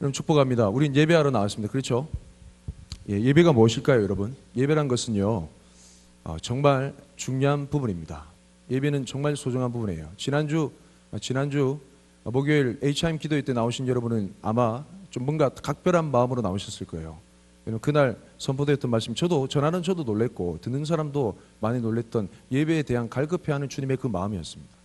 여러분 축복합니다. 우린 예배하러 나왔습니다. 그렇죠? 예배가 무엇일까요, 여러분? 예배란 것은요, 정말 중요한 부분입니다. 예배는 정말 소중한 부분이에요. 지난주 목요일 HIM 기도회 때 나오신 여러분은 아마 좀 뭔가 각별한 마음으로 나오셨을 거예요. 그날 선포되었던 말씀, 저도 놀랬고 듣는 사람도 많이 놀랬던 예배에 대한 갈급해하는 주님의 그 마음이었습니다.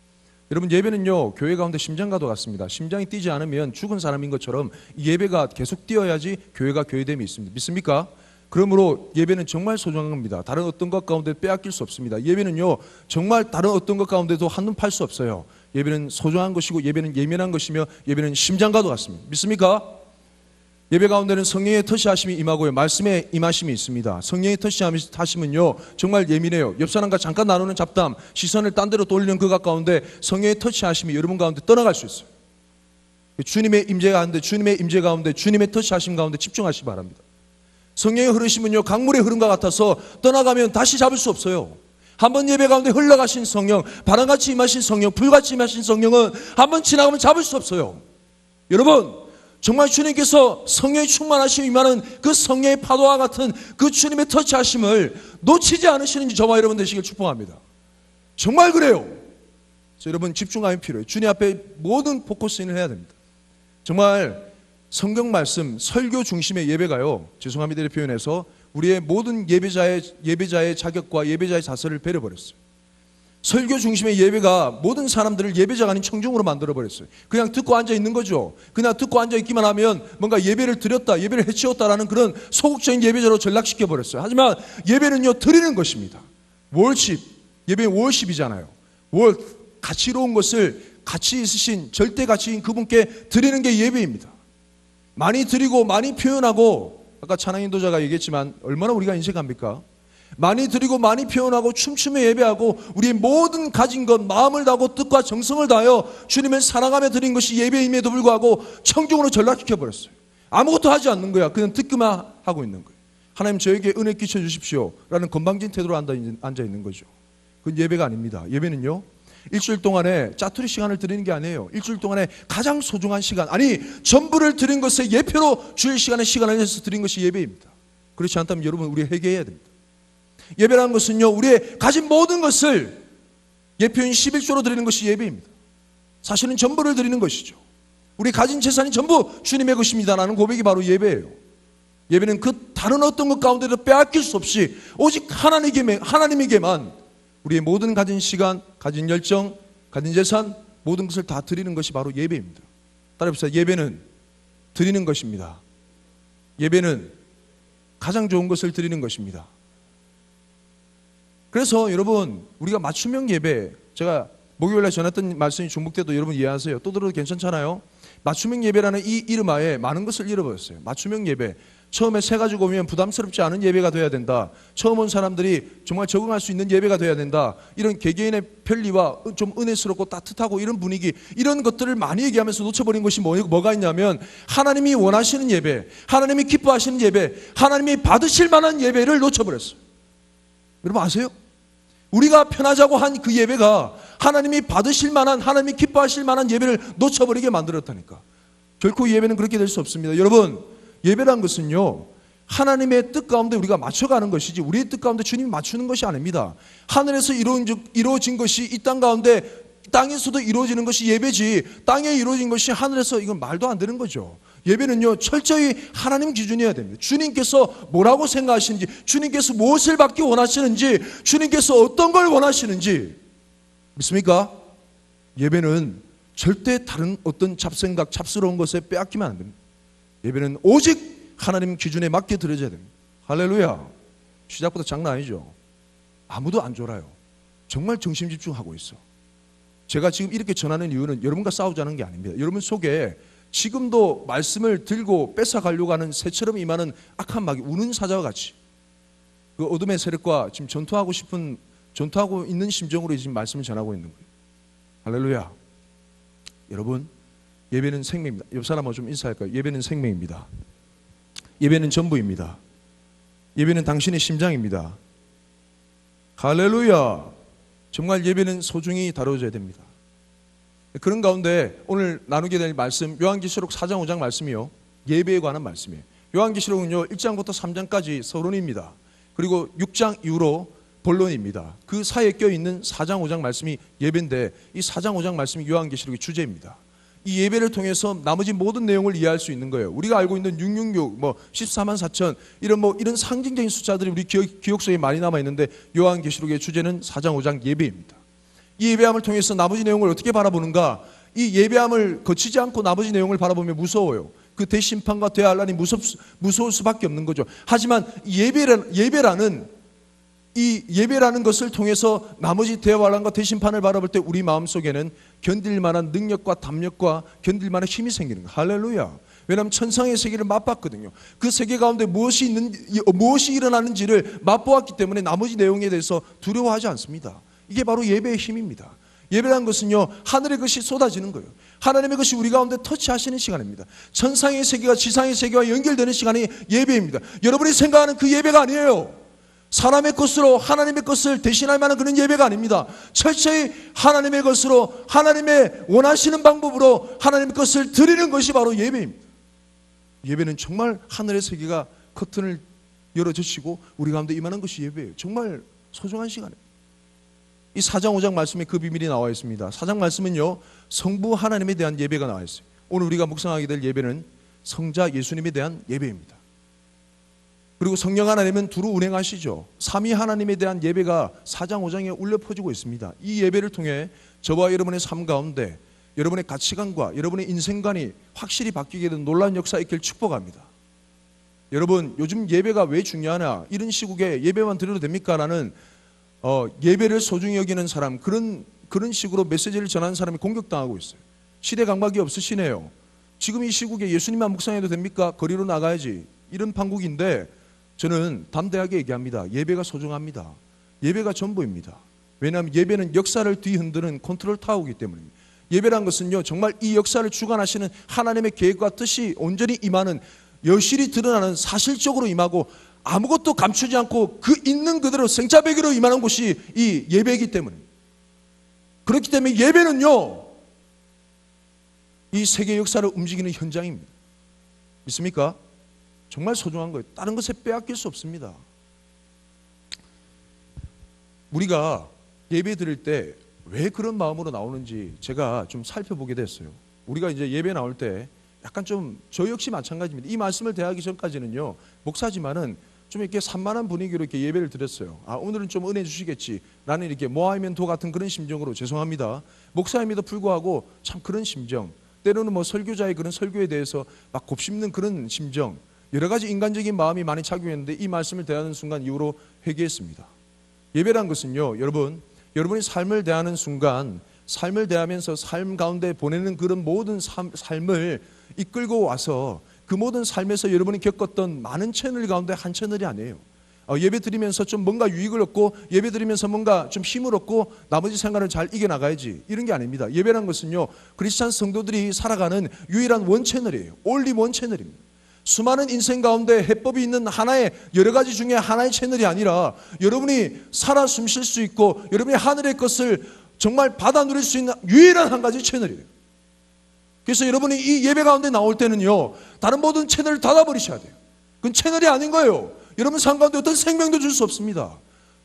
여러분, 예배는요, 교회 가운데 심장과도 같습니다. 심장이 뛰지 않으면 죽은 사람인 것처럼 예배가 계속 뛰어야지 교회가 교회됨이 있습니다. 믿습니까? 그러므로 예배는 정말 소중한 겁니다. 다른 어떤 것 가운데 빼앗길 수 없습니다. 예배는요, 정말 다른 어떤 것 가운데도 한눈 팔 수 없어요. 예배는 소중한 것이고, 예배는 예민한 것이며, 예배는 심장과도 같습니다. 믿습니까? 예배 가운데는 성령의 터치하심이 임하고요, 말씀의 임하심이 있습니다. 성령의 터치하심은요, 정말 예민해요. 옆 사람과 잠깐 나누는 잡담, 시선을 딴 데로 돌리는 그 가운데 성령의 터치하심이 여러분 가운데 떠나갈 수 있어요. 주님의 임재 가운데, 주님의 터치하심 가운데 집중하시기 바랍니다. 성령의 흐르심은요, 강물의 흐름과 같아서 떠나가면 다시 잡을 수 없어요. 한번 예배 가운데 흘러가신 성령, 바람같이 임하신 성령, 불같이 임하신 성령은 한번 지나가면 잡을 수 없어요. 여러분, 정말 주님께서 성령의 충만하심이 임하는 그 성령의 파도와 같은 그 주님의 터치하심을 놓치지 않으시는지 저와 여러분 되시길 축복합니다. 정말 그래요. 그래서 여러분 집중감이 필요해요. 주님 앞에 모든 포커스인을 해야 됩니다. 정말 성경 말씀, 설교 중심의 예배가요, 죄송합니다 이렇게 표현해서 우리의 모든 예배자의 자격과 예배자의 자세를 베려버렸어요. 설교 중심의 예배가 모든 사람들을 예배자가 아닌 청중으로 만들어버렸어요. 그냥 듣고 앉아있는 거죠. 그냥 듣고 앉아있기만 하면 뭔가 예배를 드렸다, 예배를 해치웠다라는 그런 소극적인 예배자로 전락시켜버렸어요. 하지만 예배는요, 드리는 것입니다. 월십, 예배는 월십이잖아요. 가치로운 것을 가치 있으신 절대 가치인 그분께 드리는 게 예배입니다. 많이 드리고 많이 표현하고, 아까 찬양 인도자가 얘기했지만 얼마나 우리가 인색합니까? 많이 드리고 많이 표현하고 춤추며 예배하고 우리의 모든 가진 것, 마음을 다하고 뜻과 정성을 다하여 주님을 사랑하며 드린 것이 예배임에도 불구하고 청중으로 전락시켜버렸어요. 아무것도 하지 않는 거야. 그냥 듣기만 하고 있는 거예요. 하나님 저에게 은혜 끼쳐주십시오 라는 건방진 태도로 앉아있는 거죠. 그건 예배가 아닙니다. 예배는요, 일주일 동안에 짜투리 시간을 드리는 게 아니에요. 일주일 동안에 가장 소중한 시간, 아니 전부를 드린 것에 예표로 주일 시간을 내서 드린 것이 예배입니다. 그렇지 않다면 여러분, 우리 회개해야 됩니다. 예배라는 것은요, 우리의 가진 모든 것을 예표인 11조로 드리는 것이 예배입니다. 사실은 전부를 드리는 것이죠. 우리 가진 재산이 전부 주님의 것입니다라는 고백이 바로 예배예요. 예배는 그 다른 어떤 것 가운데도 빼앗길 수 없이 오직 하나님에게만 우리의 모든 가진 시간, 가진 열정, 가진 재산, 모든 것을 다 드리는 것이 바로 예배입니다. 따라해보세요. 예배는 드리는 것입니다. 예배는 가장 좋은 것을 드리는 것입니다. 그래서 여러분, 우리가 맞춤형 예배, 제가 목요일에 전했던 말씀이 중복 때도 여러분 이해하세요. 또 들어도 괜찮잖아요. 맞춤형 예배라는 이 이름하에 많은 것을 잃어버렸어요. 맞춤형 예배, 처음에 새 가지고 오면 부담스럽지 않은 예배가 돼야 된다. 처음 온 사람들이 정말 적응할 수 있는 예배가 돼야 된다. 이런 개개인의 편리와 좀 은혜스럽고 따뜻하고 이런 분위기, 이런 것들을 많이 얘기하면서 놓쳐버린 것이 뭐가 있냐면, 하나님이 원하시는 예배, 하나님이 기뻐하시는 예배, 하나님이 받으실 만한 예배를 놓쳐버렸어요. 여러분 아세요? 우리가 편하자고 한 그 예배가 하나님이 받으실 만한, 하나님이 기뻐하실 만한 예배를 놓쳐버리게 만들었다니까. 결코 예배는 그렇게 될 수 없습니다. 여러분, 예배란 것은요, 하나님의 뜻 가운데 우리가 맞춰가는 것이지 우리의 뜻 가운데 주님이 맞추는 것이 아닙니다. 하늘에서 이루어진 것이 이 땅 가운데, 땅에서도 이루어지는 것이 예배지, 땅에 이루어진 것이 하늘에서, 이건 말도 안 되는 거죠. 예배는요, 철저히 하나님 기준이어야 됩니다. 주님께서 뭐라고 생각하시는지, 주님께서 무엇을 받기 원하시는지, 주님께서 어떤 걸 원하시는지 믿습니까? 예배는 절대 다른 어떤 잡생각, 잡스러운 것에 빼앗기면 안 됩니다. 예배는 오직 하나님 기준에 맞게 드려져야 됩니다. 할렐루야. 시작부터 장난 아니죠. 아무도 안 졸아요. 정말 정신 집중하고 있어. 제가 지금 이렇게 전하는 이유는 여러분과 싸우자는 게 아닙니다. 여러분 속에 지금도 말씀을 들고 뺏어가려고 하는 새처럼 임하는 악한 마귀, 우는 사자와 같이 그 어둠의 세력과 지금 전투하고 있는 심정으로 지금 말씀을 전하고 있는 거예요. 할렐루야. 여러분, 예배는 생명입니다. 옆 사람하고 좀 인사할까요? 예배는 생명입니다. 예배는 전부입니다. 예배는 당신의 심장입니다. 할렐루야. 정말 예배는 소중히 다뤄져야 됩니다. 그런 가운데 오늘 나누게 될 말씀, 요한계시록 4장 5장 말씀이요, 예배에 관한 말씀이에요. 요한계시록은요 1장부터 3장까지 서론입니다. 그리고 6장 이후로 본론입니다. 그 사이에 껴있는 4장 5장 말씀이 예배인데 이 4장 5장 말씀이 요한계시록의 주제입니다. 이 예배를 통해서 나머지 모든 내용을 이해할 수 있는 거예요. 우리가 알고 있는 666, 14만 4천 이런 상징적인 숫자들이 우리 기억 속에 많이 남아 있는데 요한계시록의 주제는 4장 5장 예배입니다. 이 예배함을 통해서 나머지 내용을 어떻게 바라보는가? 이 예배함을 거치지 않고 나머지 내용을 바라보면 무서워요. 그 대심판과 대환란이 무서울 수밖에 없는 거죠. 하지만 예배라는 것을 통해서 나머지 대환란과 대심판을 바라볼 때 우리 마음속에는 견딜 만한 능력과 담력과 견딜 만한 힘이 생기는 거예요. 할렐루야. 왜냐하면 천상의 세계를 맛봤거든요. 그 세계 가운데 무엇이 일어나는지를 맛보았기 때문에 나머지 내용에 대해서 두려워하지 않습니다. 이게 바로 예배의 힘입니다. 예배라는 것은요 하늘의 것이 쏟아지는 거예요. 하나님의 것이 우리 가운데 터치하시는 시간입니다. 천상의 세계가 지상의 세계와 연결되는 시간이 예배입니다. 여러분이 생각하는 그 예배가 아니에요. 사람의 것으로 하나님의 것을 대신할 만한 그런 예배가 아닙니다. 철저히 하나님의 것으로 하나님의 원하시는 방법으로 하나님의 것을 드리는 것이 바로 예배입니다. 예배는 정말 하늘의 세계가 커튼을 열어주시고 우리 가운데 임하는 것이 예배예요. 정말 소중한 시간이에요. 이 4장 5장 말씀에 그 비밀이 나와 있습니다. 4장 말씀은요 성부 하나님에 대한 예배가 나와 있어요. 오늘 우리가 묵상하게 될 예배는 성자 예수님에 대한 예배입니다. 그리고 성령 하나님은 두루 운행하시죠. 삼위 하나님에 대한 예배가 4장 5장에 울려 퍼지고 있습니다. 이 예배를 통해 저와 여러분의 삶 가운데 여러분의 가치관과 여러분의 인생관이 확실히 바뀌게 된 놀라운 역사가 있길 축복합니다. 여러분 요즘 예배가 왜 중요하냐, 이런 시국에 예배만 드려도 됩니까? 라는 예배를 소중히 여기는 사람, 그런 식으로 메시지를 전하는 사람이 공격당하고 있어요. 시대 감각이 없으시네요. 지금 이 시국에 예수님만 묵상해도 됩니까? 거리로 나가야지, 이런 판국인데 저는 담대하게 얘기합니다. 예배가 소중합니다. 예배가 전부입니다. 왜냐하면 예배는 역사를 뒤흔드는 컨트롤 타워이기 때문입니다. 예배란 것은요 정말 이 역사를 주관하시는 하나님의 계획과 뜻이 온전히 임하는, 여실히 드러나는, 사실적으로 임하고 아무것도 감추지 않고 그 있는 그대로 생차배기로 임하는 곳이 이 예배이기 때문입니다. 그렇기 때문에 예배는요 이 세계 역사를 움직이는 현장입니다. 믿습니까? 정말 소중한 거예요. 다른 것에 빼앗길 수 없습니다. 우리가 예배 드릴 때 왜 그런 마음으로 나오는지 제가 좀 살펴보게 됐어요. 우리가 이제 예배 나올 때 약간 좀 저 역시 마찬가지입니다. 이 말씀을 대하기 전까지는요 목사지만은 좀 이렇게 산만한 분위기로 이렇게 예배를 드렸어요. 오늘은 좀 은혜 주시겠지 라는 이렇게 모아이멘토 같은 그런 심정으로, 죄송합니다, 목사임에도 불구하고 참 그런 심정, 때로는 설교자의 그런 설교에 대해서 막 곱씹는 그런 심정, 여러 가지 인간적인 마음이 많이 작용했는데 이 말씀을 대하는 순간 이후로 회개했습니다. 예배란 것은요 여러분이 삶을 대하는 순간, 삶을 대하면서 삶 가운데 보내는 그런 모든 삶을 이끌고 와서 그 모든 삶에서 여러분이 겪었던 많은 채널 가운데 한 채널이 아니에요. 예배 드리면서 좀 뭔가 유익을 얻고, 예배 드리면서 뭔가 좀 힘을 얻고 나머지 생활을 잘 이겨나가야지, 이런 게 아닙니다. 예배란 것은요 크리스찬 성도들이 살아가는 유일한 원 채널이에요. 올리 원 채널입니다. 수많은 인생 가운데 해법이 있는 하나의, 여러 가지 중에 하나의 채널이 아니라 여러분이 살아 숨 쉴 수 있고 여러분이 하늘의 것을 정말 받아 누릴 수 있는 유일한 한 가지 채널이에요. 그래서 여러분이 이 예배 가운데 나올 때는요 다른 모든 채널을 닫아버리셔야 돼요. 그건 채널이 아닌 거예요. 여러분 삶 가운데 어떤 생명도 줄 수 없습니다.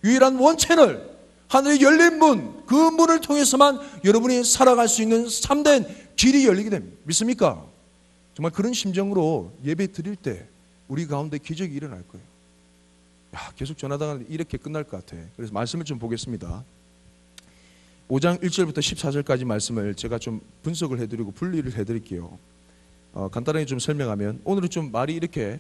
유일한 원 채널, 하늘의 열린 문, 그 문을 통해서만 여러분이 살아갈 수 있는 참된 길이 열리게 됩니다. 믿습니까? 정말 그런 심정으로 예배 드릴 때 우리 가운데 기적이 일어날 거예요. 계속 전하다가 이렇게 끝날 것 같아. 그래서 말씀을 좀 보겠습니다. 5장 1절부터 14절까지 말씀을 제가 좀 분석을 해드리고 분리를 해드릴게요. 간단하게 좀 설명하면, 오늘은 좀 말이 이렇게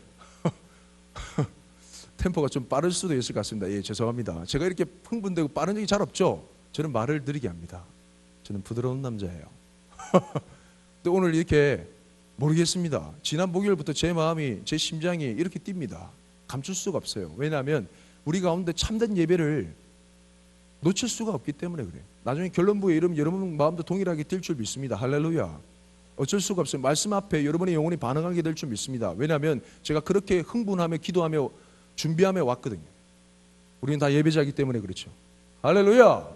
템포가 좀 빠를 수도 있을 것 같습니다. 예, 죄송합니다. 제가 이렇게 흥분되고 빠른 적이 잘 없죠. 저는 말을 느리게 합니다. 저는 부드러운 남자예요. 근데 오늘 이렇게 모르겠습니다. 지난 목요일부터 제 마음이, 제 심장이 이렇게 뜁니다. 감출 수가 없어요. 왜냐하면 우리 가운데 참된 예배를 놓칠 수가 없기 때문에 그래요. 나중에 결론부에 이러면 여러분 마음도 동일하게 뛸 줄 믿습니다. 할렐루야. 어쩔 수가 없어요. 말씀 앞에 여러분의 영혼이 반응하게 될 줄 믿습니다. 왜냐하면 제가 그렇게 흥분하며 기도하며 준비하며 왔거든요. 우리는 다 예배자이기 때문에 그렇죠. 할렐루야.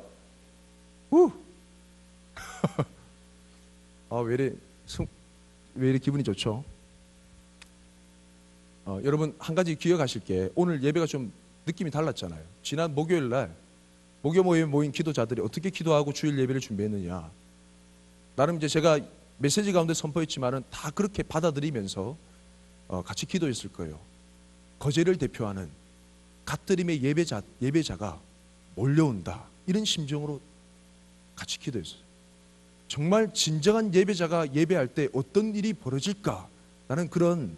왜 이래 기분이 좋죠? 여러분 한 가지 기억하실 게 오늘 예배가 좀 느낌이 달랐잖아요. 지난 목요일 날 목요 모임에 모인 기도자들이 어떻게 기도하고 주일 예배를 준비했느냐. 나름 이제 제가 메시지 가운데 선포했지만은 다 그렇게 받아들이면서 같이 기도했을 거예요. 거제를 대표하는 갓들임의 예배자가 몰려온다. 이런 심정으로 같이 기도했어요. 정말 진정한 예배자가 예배할 때 어떤 일이 벌어질까? 라는 그런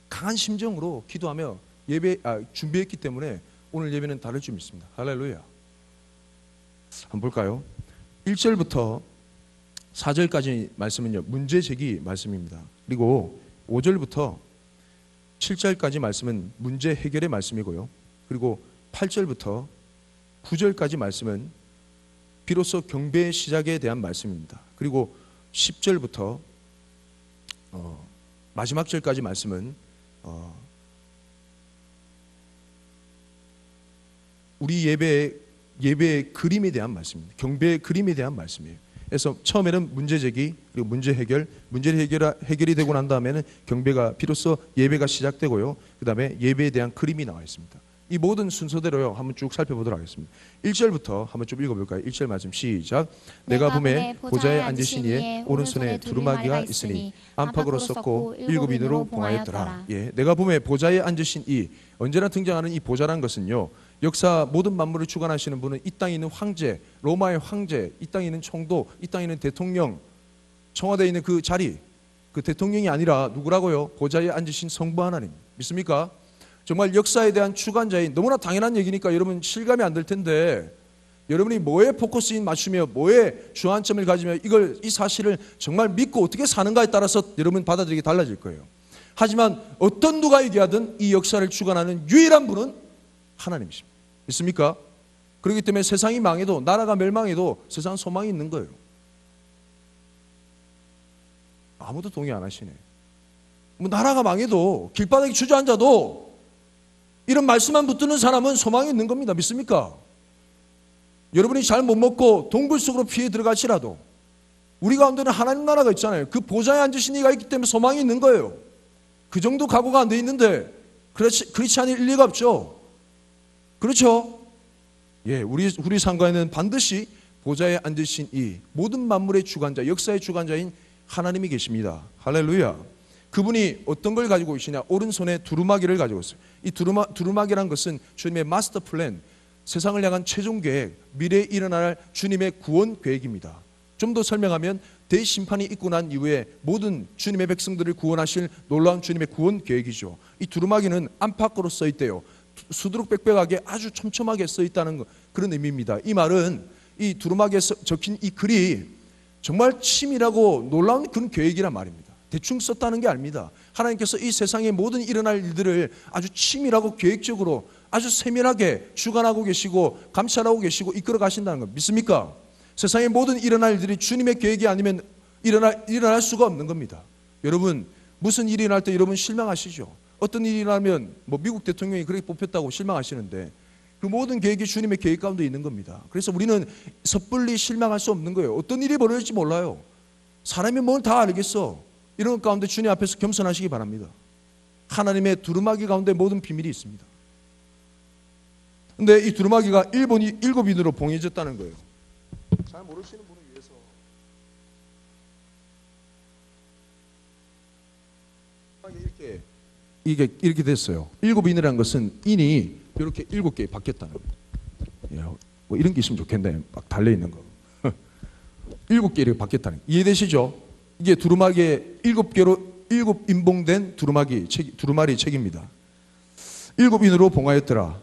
강한 심정으로 기도하며 준비했기 때문에 오늘 예배는 다를 줄 믿습니다. 할렐루야. 한번 볼까요? 1절부터 4절까지 말씀은요, 문제 제기 말씀입니다. 그리고 5절부터 7절까지 말씀은 문제 해결의 말씀이고요. 그리고 8절부터 9절까지 말씀은 비로소 경배의 시작에 대한 말씀입니다. 그리고 10절부터 마지막 절까지 말씀은 우리 예배의 그림에 대한 말씀입니다. 경배의 그림에 대한 말씀이에요. 그래서 처음에는 문제 제기, 그리고 문제 해결이 되고 난 다음에는 경배가 비로소 예배가 시작되고요. 그 다음에 예배에 대한 그림이 나와 있습니다. 이 모든 순서대로요 한번 쭉 살펴보도록 하겠습니다. 1절부터 한번 좀 읽어볼까요? 1절 말씀 시작. 내가 봄에 보좌에 앉으신 이의 오른손에 두루마기가 있으니 안팎으로 썼고 7인으로 봉하였더라. 예, 내가 봄에 보좌에 앉으신 이, 언제나 등장하는 이 보좌란 것은요, 역사 모든 만물을 주관하시는 분은 이 땅에 있는 황제, 로마의 황제, 이 땅에 있는 총독, 이 땅에 있는 대통령, 청와대에 있는 그 자리, 그 대통령이 아니라 누구라고요? 보좌에 앉으신 성부 하나님. 믿습니까? 정말 역사에 대한 주관자인, 너무나 당연한 얘기니까 여러분 실감이 안 될 텐데, 여러분이 뭐에 포커스인 맞추며 뭐에 주안점을 가지며 이 사실을 정말 믿고 어떻게 사는가에 따라서 여러분 받아들이기 달라질 거예요. 하지만 어떤 누가 얘기하든 이 역사를 주관하는 유일한 분은 하나님이십니다. 믿습니까? 그렇기 때문에 세상이 망해도, 나라가 멸망해도 세상은 소망이 있는 거예요. 아무도 동의 안 하시네. 뭐 나라가 망해도, 길바닥에 주저앉아도 이런 말씀만 붙드는 사람은 소망이 있는 겁니다. 믿습니까? 여러분이 잘 못 먹고 동굴 속으로 피해 들어갈지라도 우리 가운데는 하나님 나라가 있잖아요. 그 보좌에 앉으신 이가 있기 때문에 소망이 있는 거예요. 그 정도 각오가 안 돼 있는데 그렇지 않을 일리가 없죠. 그렇죠? 예, 우리 상가에는 반드시 보좌에 앉으신 이 모든 만물의 주관자, 역사의 주관자인 하나님이 계십니다. 할렐루야. 그분이 어떤 걸 가지고 계시냐? 오른손에 두루마기를 가지고 있어요. 이 두루마기란 것은 주님의 마스터 플랜, 세상을 향한 최종 계획, 미래에 일어날 주님의 구원 계획입니다. 좀 더 설명하면 대심판이 있고 난 이후에 모든 주님의 백성들을 구원하실 놀라운 주님의 구원 계획이죠. 이 두루마기는 안팎으로 써 있대요. 수두룩빽빽하게 아주 촘촘하게 써 있다는 그런 의미입니다. 이 말은 이 두루마기에 적힌 이 글이 정말 치밀하고 놀라운 그런 계획이란 말입니다. 대충 썼다는 게 아닙니다. 하나님께서 이 세상의 모든 일어날 일들을 아주 치밀하고 계획적으로 아주 세밀하게 주관하고 계시고 감찰하고 계시고 이끌어 가신다는 것 믿습니까? 세상의 모든 일어날 일들이 주님의 계획이 아니면 일어날 수가 없는 겁니다. 여러분, 무슨 일이 일어날 때 여러분 실망하시죠? 어떤 일이 일어나면 미국 대통령이 그렇게 뽑혔다고 실망하시는데 그 모든 계획이 주님의 계획 가운데 있는 겁니다. 그래서 우리는 섣불리 실망할 수 없는 거예요. 어떤 일이 벌어질지 몰라요. 사람이 뭘 다 알겠어. 이런 것 가운데 주님 앞에서 겸손하시기 바랍니다. 하나님의 두루마기 가운데 모든 비밀이 있습니다. 근데 이 두루마기가 7인으로 봉해졌다는 거예요. 잘 모르시는 분을 위해서 이게 이렇게 됐어요. 7인이라는 것은 인이 이렇게 7개 바뀌었다는 거예요. 뭐 이런 게 있으면 좋겠네. 막 달려있는 거. 7개 이렇게 바뀌었다는 거예요. 이해되시죠? 이게 두루마기의 7 인봉된 두루마리 책입니다. 7인으로 봉하였더라.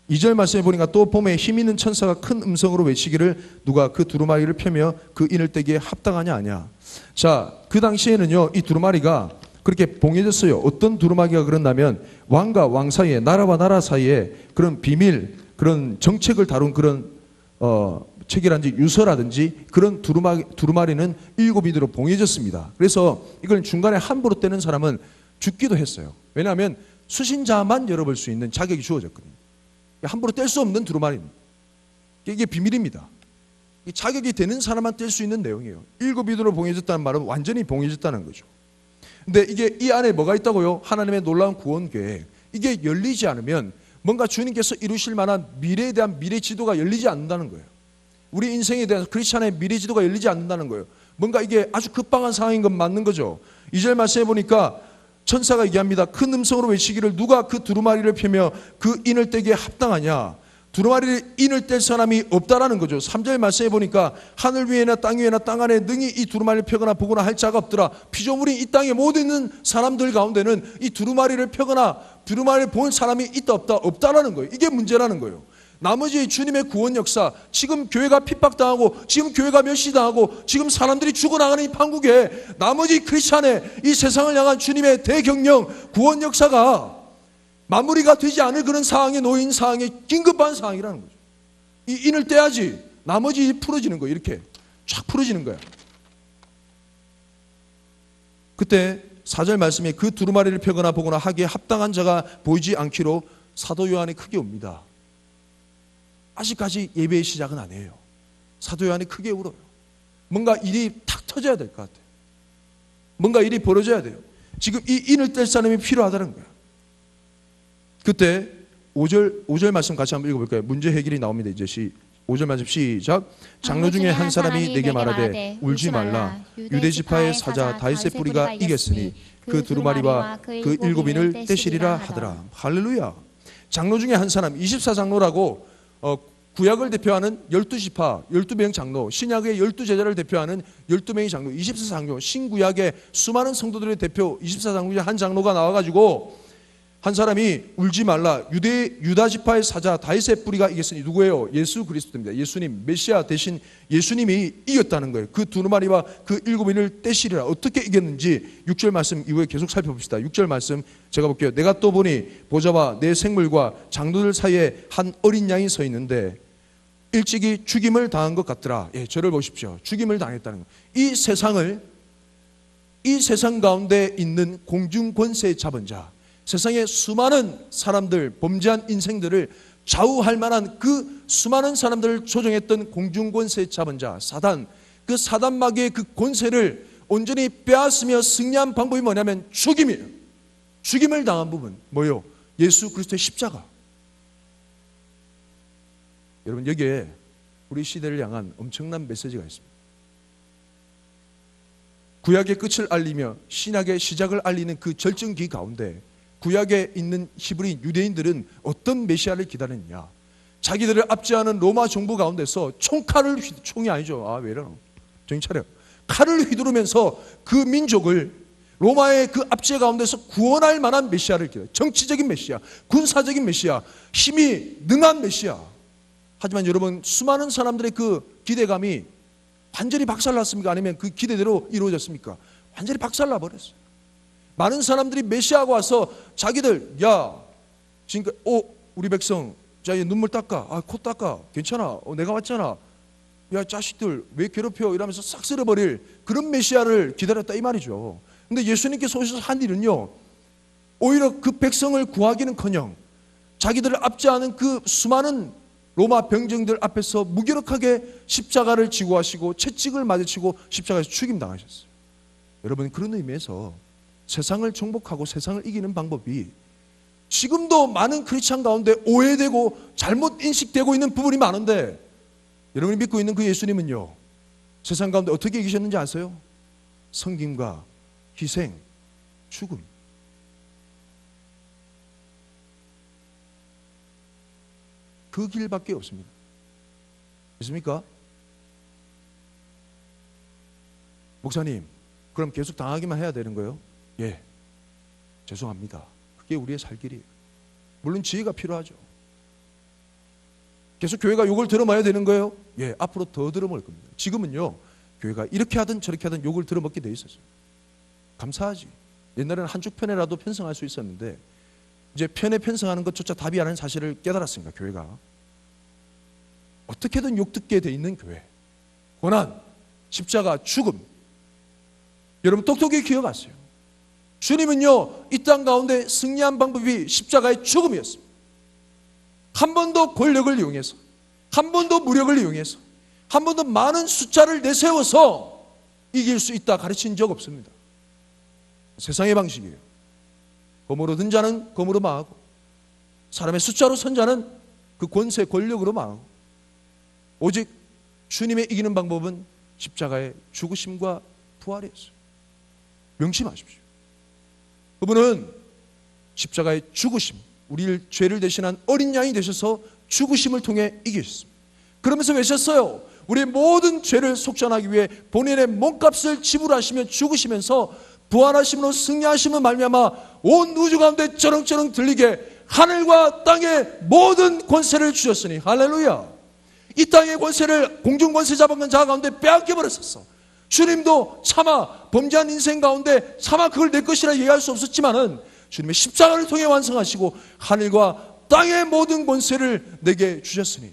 2절 말씀에 보니까 또 봄에 힘 있는 천사가 큰 음성으로 외치기를 누가 그 두루마리를 펴며 그 인을 떼기에 합당하냐 아냐. 자, 그 당시에는요 이 두루마리가 그렇게 봉해졌어요. 어떤 두루마기가 그런다면 왕과 왕 사이에, 나라와 나라 사이에 그런 비밀, 그런 정책을 다룬 그런 책이라든지 유서라든지 그런 두루마리는 7인으로 봉해졌습니다. 그래서 이걸 중간에 함부로 떼는 사람은 죽기도 했어요. 왜냐하면 수신자만 열어볼 수 있는 자격이 주어졌거든요. 함부로 뗄 수 없는 두루마리입니다. 이게 비밀입니다. 자격이 되는 사람만 뗄 수 있는 내용이에요. 7인으로 봉해졌다는 말은 완전히 봉해졌다는 거죠. 근데 이게 이 안에 뭐가 있다고요? 하나님의 놀라운 구원 계획. 이게 열리지 않으면 뭔가 주님께서 이루실 만한 미래에 대한 미래 지도가 열리지 않는다는 거예요. 우리 인생에 대한 크리스찬의 미래 지도가 열리지 않는다는 거예요. 뭔가 이게 아주 급박한 상황인 건 맞는 거죠. 2절 말씀해 보니까 천사가 얘기합니다. 큰 음성으로 외치기를 누가 그 두루마리를 펴며 그 인을 떼기에 합당하냐. 두루마리를 인을 뗄 사람이 없다라는 거죠. 3절 말씀해 보니까 하늘 위에나 땅 위에나 땅 안에 능히 이 두루마리를 펴거나 보거나 할 자가 없더라. 피조물이 이 땅에 모두 있는 사람들 가운데는 이 두루마리를 펴거나 두루마리를 본 사람이 있다 없다 없다라는 거예요. 이게 문제라는 거예요. 나머지 주님의 구원 역사, 지금 교회가 핍박당하고 지금 교회가 멸시당하고 지금 사람들이 죽어나가는 이 판국에 나머지 크리스찬의 이 세상을 향한 주님의 대경영 구원 역사가 마무리가 되지 않을 그런 상황에 놓인 상황에 긴급한 상황이라는 거죠. 이 인을 떼야지 나머지 풀어지는 거예요. 이렇게 쫙 풀어지는 거야. 그때 4절 말씀에 그 두루마리를 펴거나 보거나 하기에 합당한 자가 보이지 않기로 사도 요한이 크게 옵니다. 아직까지 예배의 시작은 아니에요. 사도 요한이 크게 울어요. 뭔가 일이 탁 터져야 될 것 같아요. 뭔가 일이 벌어져야 돼요. 지금 이 인을 뗄 사람이 필요하다는 거예요. 그때 5절 말씀 같이 한번 읽어볼까요? 문제 해결이 나옵니다. 이제 5절 말씀 시작. 장로 중에 한 사람이 내게 말하되 울지 말라. 유대 지파의 사자 다윗의 뿌리가 이겼으니 그 두루마리와 그 7인을 떼시리라 하더라. 할렐루야. 장로 중에 한 사람 24장로라고 구약을 대표하는 12지파 12명 장로, 신약의 12제자를 대표하는 12명의 장로, 24장로, 신구약의 수많은 성도들의 대표 24장로 중에 한 장로가 나와가지고 한 사람이 울지 말라. 유다 지파의 사자 다윗의 뿌리가 이겼으니 누구예요? 예수 그리스도입니다. 예수님, 메시아 대신 예수님이 이겼다는 거예요. 그 두루마리와 그 7인을 떼시리라. 어떻게 이겼는지 6절 말씀 이후에 계속 살펴봅시다. 6절 말씀 제가 볼게요. 내가 또 보니 보좌와 내 생물과 장로들 사이에 한 어린 양이 서 있는데 일찍이 죽임을 당한 것 같더라. 예, 저를 보십시오. 죽임을 당했다는 거예요. 이 세상 가운데 있는 공중 권세 잡은 자, 세상의 수많은 사람들, 범죄한 인생들을 좌우할 만한 그 수많은 사람들을 조종했던 공중권세 잡은 자, 사단, 그 사단 마귀의 그 권세를 온전히 빼앗으며 승리한 방법이 뭐냐면 죽임이에요. 죽임을 당한 부분, 뭐요? 예수 그리스도의 십자가. 여러분, 여기에 우리 시대를 향한 엄청난 메시지가 있습니다. 구약의 끝을 알리며 신약의 시작을 알리는 그 절정기 가운데 구약에 있는 히브리인 유대인들은 어떤 메시아를 기다렸느냐. 자기들을 압제하는 로마 정부 가운데서 총이 아니죠. 왜 이러노? 정신 차려. 칼을 휘두르면서 그 민족을 로마의 그 압제 가운데서 구원할 만한 메시아를 기다려요. 정치적인 메시아, 군사적인 메시아, 힘이 능한 메시아. 하지만 여러분, 수많은 사람들의 그 기대감이 완전히 박살났습니까? 아니면 그 기대대로 이루어졌습니까? 완전히 박살나버렸어요. 많은 사람들이 메시아가 와서 자기들, 야, 지금까지, 우리 백성, 자, 얘 눈물 닦아, 코 닦아, 괜찮아, 내가 왔잖아, 야, 자식들 왜 괴롭혀? 이러면서 싹 쓸어버릴 그런 메시아를 기다렸다 이 말이죠. 근데 예수님께서 오셔서 한 일은요, 오히려 그 백성을 구하기는커녕 자기들을 압제하는 그 수많은 로마 병정들 앞에서 무기력하게 십자가를 지고 하시고 채찍을 맞으시고 십자가에서 죽임당하셨어요. 여러분, 그런 의미에서 세상을 정복하고 세상을 이기는 방법이 지금도 많은 크리스찬 가운데 오해되고 잘못 인식되고 있는 부분이 많은데, 여러분이 믿고 있는 그 예수님은요, 세상 가운데 어떻게 이기셨는지 아세요? 섬김과 희생, 죽음. 그 길밖에 없습니다. 믿습니까? 목사님, 그럼 계속 당하기만 해야 되는 거예요? 예, 죄송합니다. 그게 우리의 살 길이에요. 물론 지혜가 필요하죠. 계속 교회가 욕을 들어봐야 되는 거예요? 예, 앞으로 더 들어먹을 겁니다. 지금은요, 교회가 이렇게 하든 저렇게 하든 욕을 들어먹게 돼 있었어요. 감사하지. 옛날에는 한쪽 편에라도 편성할 수 있었는데 이제 편에 편성하는 것조차 답이 아닌 사실을 깨달았습니다. 교회가 어떻게든 욕 듣게 돼 있는 교회, 고난, 십자가, 죽음. 여러분, 똑똑히 기억하세요. 주님은요, 이 땅 가운데 승리한 방법이 십자가의 죽음이었습니다. 한 번도 권력을 이용해서, 한 번도 무력을 이용해서, 한 번도 많은 숫자를 내세워서 이길 수 있다 가르친 적 없습니다. 세상의 방식이에요. 검으로 든 자는 검으로 망하고 사람의 숫자로 선 자는 그 권세 권력으로 망하고 오직 주님의 이기는 방법은 십자가의 죽으심과 부활이었어요. 명심하십시오. 그분은 십자가의 죽으심, 우리를 죄를 대신한 어린 양이 되셔서 죽으심을 통해 이기셨습니다. 그러면서 외쳤어요. 우리의 모든 죄를 속전하기 위해 본인의 몸값을 지불하시며 죽으시면서 부활하심으로 승리하심을 말미암아 온 우주 가운데 쩌렁쩌렁 들리게 하늘과 땅의 모든 권세를 주셨으니 할렐루야. 이 땅의 권세를 공중 권세 잡은 자 가운데 빼앗겨 버렸었어. 주님도 차마 범죄한 인생 가운데 차마 그걸 내 것이라 얘기할 수 없었지만은 주님의 십자가를 통해 완성하시고 하늘과 땅의 모든 권세를 내게 주셨으니,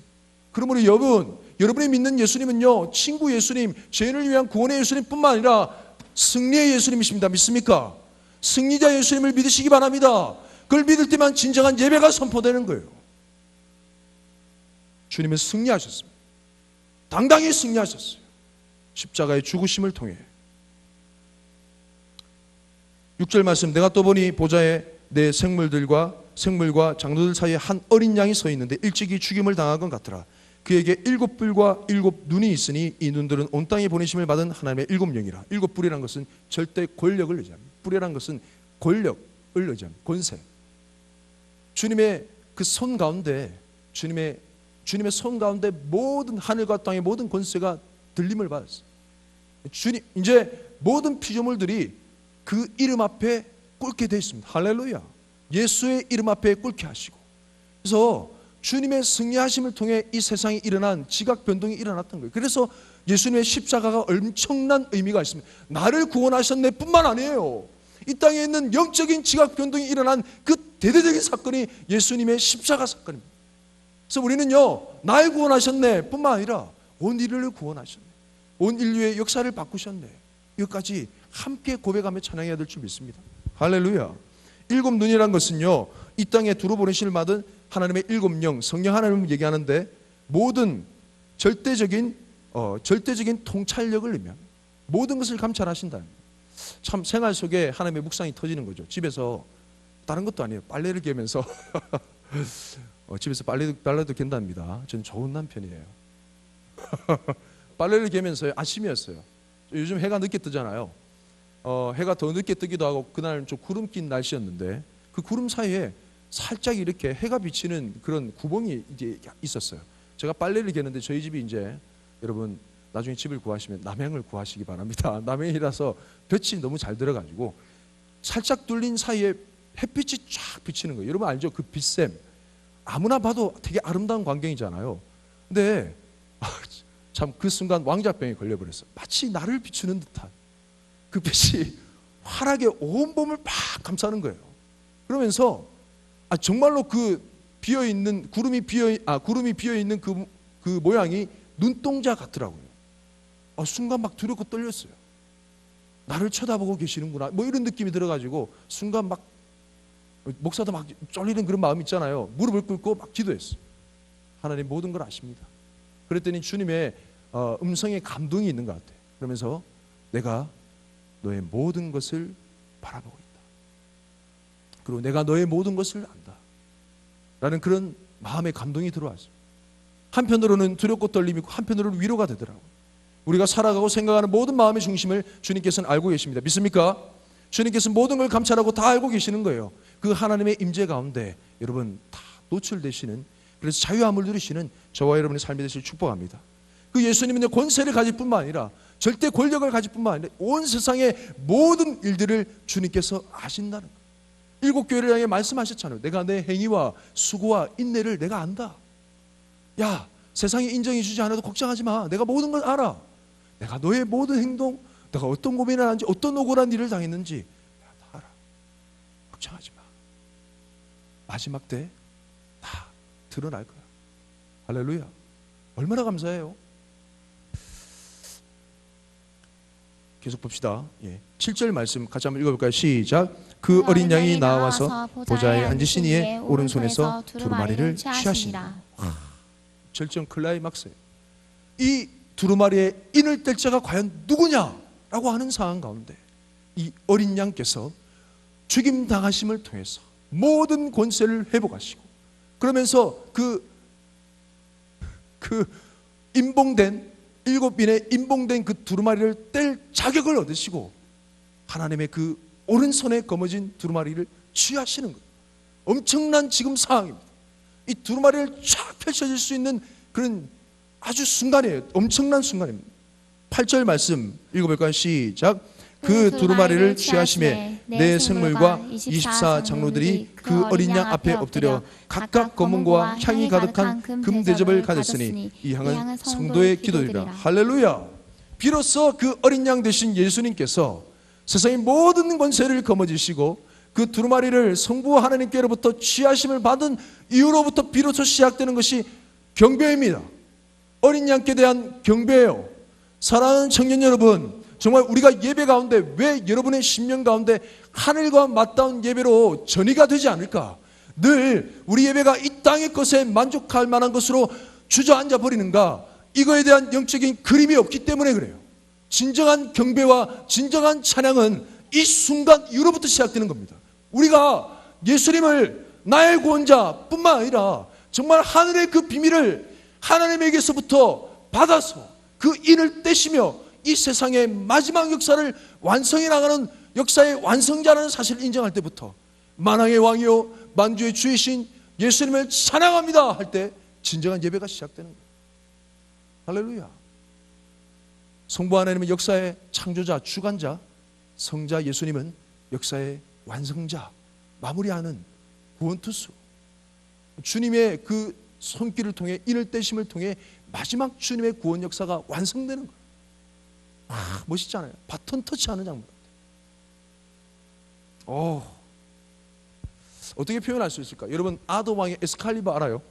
그러므로 여러분이 믿는 예수님은요, 친구 예수님, 죄인을 위한 구원의 예수님뿐만 아니라 승리의 예수님이십니다. 믿습니까? 승리자 예수님을 믿으시기 바랍니다. 그걸 믿을 때만 진정한 예배가 선포되는 거예요. 주님은 승리하셨습니다. 당당히 승리하셨어요. 십자가의 죽으심을 통해. 6절 말씀, 내가 또 보니 보좌에 내 생물과 장로들 사이에 한 어린 양이 서 있는데 일찍이 죽임을 당한 것 같더라. 그에게 7뿔과 7눈이 있으니 이 눈들은 온 땅에 보내심을 받은 하나님의 7영이라. 7뿔이라는 것은 절대 권력을 의지합니다. 뿔이라는 것은 권력을 의지합니다. 권세. 주님의 그 손 가운데, 주님의 손 가운데 모든 하늘과 땅의 모든 권세가 들림을 받았어요. 주님, 이제 모든 피조물들이 그 이름 앞에 꿇게 되어 있습니다. 할렐루야. 예수의 이름 앞에 꿇게 하시고, 그래서 주님의 승리하심을 통해 이 세상에 일어난 지각 변동이 일어났던 거예요. 그래서 예수님의 십자가가 엄청난 의미가 있습니다. 나를 구원하셨네 뿐만 아니에요. 이 땅에 있는 영적인 지각 변동이 일어난 그 대대적인 사건이 예수님의 십자가 사건입니다. 그래서 우리는요, 날 구원하셨네 뿐만 아니라 온 인류를 구원하셨네, 온 인류의 역사를 바꾸셨네, 이것까지 함께 고백하며 찬양해야 될 줄 믿습니다. 할렐루야. 7눈이란 것은요, 이 땅에 두루 보내심을 받은 하나님의 7영, 성령 하나님을 얘기하는데 모든 절대적인 통찰력을 의미합니다. 모든 것을 감찰하신다. 참 생활 속에 하나님의 묵상이 터지는 거죠. 집에서 다른 것도 아니에요. 빨래를 개면서 집에서 빨래도 갠답니다. 저는 좋은 남편이에요. 빨래를 개면서 아침이었어요. 요즘 해가 늦게 뜨잖아요. 해가 더 늦게 뜨기도 하고 그날은 좀 구름 낀 날씨였는데 그 구름 사이에 살짝 이렇게 해가 비치는 그런 구멍이 이제 있었어요. 제가 빨래를 개는데 저희 집이 이제 여러분 나중에 집을 구하시면 남향을 구하시기 바랍니다. 남향이라서 볕이 너무 잘 들어가지고 살짝 뚫린 사이에 햇빛이 쫙 비치는 거예요. 여러분 알죠? 그 빛샘. 아무나 봐도 되게 아름다운 광경이잖아요. 근데 참 그 순간 왕자병에 걸려버렸어요. 마치 나를 비추는 듯한 그 빛이 환하게 온 몸을 막 감싸는 거예요. 그러면서 정말로 그 비어있는 구름이 비어있는 그 모양이 눈동자 같더라고요. 순간 막 두렵고 떨렸어요. 나를 쳐다보고 계시는구나, 뭐 이런 느낌이 들어가지고 순간 막 목사도 막 쫄리는 그런 마음 있잖아요. 무릎을 꿇고 막 기도했어요. 하나님 모든 걸 아십니다. 그랬더니 주님의 음성의 감동이 있는 것 같아요. 그러면서 내가 너의 모든 것을 바라보고 있다. 그리고 내가 너의 모든 것을 안다. 라는 그런 마음의 감동이 들어왔어요. 한편으로는 두렵고 떨림이 있고 한편으로는 위로가 되더라고요. 우리가 살아가고 생각하는 모든 마음의 중심을 주님께서는 알고 계십니다. 믿습니까? 주님께서는 모든 걸 감찰하고 다 알고 계시는 거예요. 그 하나님의 임재 가운데 여러분 다 노출되시는, 그래서 자유함을 누리시는 저와 여러분의 삶이 되시길 축복합니다. 그 예수님은 권세를 가질 뿐만 아니라 절대 권력을 가질 뿐만 아니라 온 세상의 모든 일들을 주님께서 아신다는 거예요. 7교회를 향해 말씀하셨잖아요. 내가 내 행위와 수고와 인내를 내가 안다. 야, 세상이 인정해 주지 않아도 걱정하지 마. 내가 모든 걸 알아. 내가 너의 모든 행동, 내가 어떤 고민을 하는지, 어떤 억울한 일을 당했는지 내가 다 알아. 걱정하지 마. 마지막 때 다 드러날 거야. 할렐루야. 얼마나 감사해요. 계속 봅시다. 7절 말씀 같이 한번 읽어볼까요? 시작. 그 어린 양이 나와서 보좌에 앉으신 이의 오른손에서 두루마리를 취하시니라. 절정 클라이막스예요. 이 두루마리에 인을 뗄 자가 과연 누구냐라고 하는 상황 가운데 이 어린 양께서 죽임 당하심을 통해서 모든 권세를 회복하시고, 그러면서 그 임봉된 7인의 임봉된 그 두루마리를 뗄 자격을 얻으시고 하나님의 그 오른손에 거머쥔 두루마리를 취하시는 거예요. 엄청난 지금 상황입니다. 이 두루마리를 쫙 펼쳐질 수 있는 그런 아주 순간이에요. 엄청난 순간입니다. 8절 말씀 읽어볼까요? 시작. 그 두루마리를 취하심에 내 생물과 24 장로들이 그 어린 양 앞에 엎드려 각각 검은고와 향이 가득한 금 대접을 가졌으니 이 향은 성도의 기도이라. 할렐루야. 비로소 그 어린 양 되신 예수님께서 세상의 모든 권세를 거머쥐시고 그 두루마리를 성부 하나님께로부터 취하심을 받은 이후로부터 비로소 시작되는 것이 경배입니다. 어린 양께 대한 경배예요. 사랑하는 청년 여러분, 정말 우리가 예배 가운데 왜 여러분의 심령 가운데 하늘과 맞닿은 예배로 전이가 되지 않을까? 늘 우리 예배가 이 땅의 것에 만족할 만한 것으로 주저앉아 버리는가? 이거에 대한 영적인 그림이 없기 때문에 그래요. 진정한 경배와 진정한 찬양은 이 순간 이후로부터 시작되는 겁니다. 우리가 예수님을 나의 구원자 뿐만 아니라 정말 하늘의 그 비밀을 하나님에게서부터 받아서 그 인을 떼시며 이 세상의 마지막 역사를 완성해 나가는 역사의 완성자라는 사실을 인정할 때부터 만왕의 왕이요 만주의 주이신 예수님을 찬양합니다 할 때 진정한 예배가 시작되는 거예요. 할렐루야. 성부 하나님은 역사의 창조자, 주관자, 성자 예수님은 역사의 완성자, 마무리하는 구원투수. 주님의 그 손길을 통해 인을 떼심을 통해 마지막 주님의 구원 역사가 완성되는 거예요. 멋있잖아요. 바톤 터치하는 장면. 어떻게 표현할 수 있을까? 여러분 아도 왕의 에스칼리버 알아요?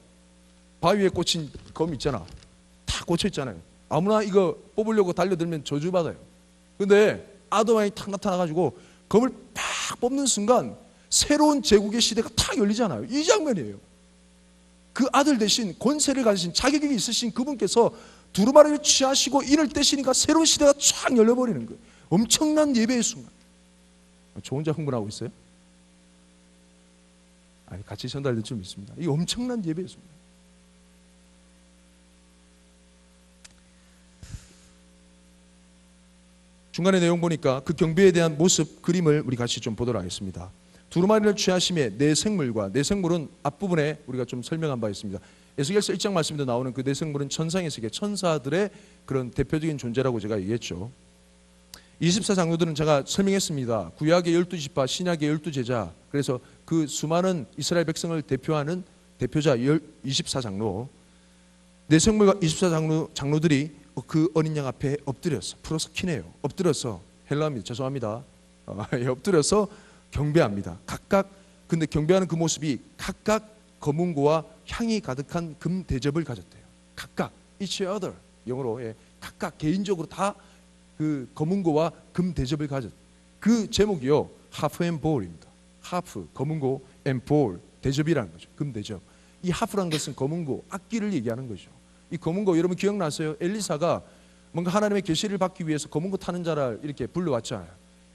바위에 꽂힌 검 있잖아. 다 꽂혀 있잖아요. 아무나 이거 뽑으려고 달려들면 저주받아요. 근데 아도 왕이 탁 나타나가지고 검을 팍 뽑는 순간 새로운 제국의 시대가 탁 열리잖아요. 이 장면이에요. 그 아들 대신 권세를 가지신 자격이 있으신 그분께서 두루마리를 취하시고 인을 떼시니까 새로운 시대가 쫙 열려버리는 거예요. 엄청난 예배의 순간. 저 혼자 흥분하고 있어요? 아니, 같이 전달될 줄 믿습니다. 이 엄청난 예배의 순간. 중간에 내용 보니까 그 경배에 대한 모습, 그림을 우리 같이 좀 보도록 하겠습니다. 두루마리를 취하심에 내 생물과, 내 생물은 앞부분에 우리가 좀 설명한 바 있습니다. 에스겔서 1장 말씀에도 나오는 그 내 생물은 천상의 세계, 천사들의 그런 대표적인 존재라고 제가 얘기했죠. 24장로들은 제가 설명했습니다. 구약의 12지파, 신약의 12제자, 그래서 그 수많은 이스라엘 백성을 대표하는 대표자 24장로, 내 생물과 24장로들이 그 어린 양 앞에 엎드려서, 프로스키네요, 엎드려서, 헬라입니다, 죄송합니다, 엎드려서 경배합니다. 각각, 근데 경배하는 그 모습이 각각 검은고와 향이 가득한 금 대접을 가졌대요. 각각, each other, 영어로 각각 개인적으로 다 그 검은고와 금 대접을 가졌. 그 제목이요, 하프 앤 볼입니다. 하프, 검은고, 앤 볼, 대접이라는 거죠. 금 대접. 이 하프라는 것은 검은고, 악기를 얘기하는 거죠. 이 검은고 여러분 기억나세요? 엘리사가 뭔가 하나님의 계시를 받기 위해서 검은고 타는 자를 이렇게 불러왔잖아요.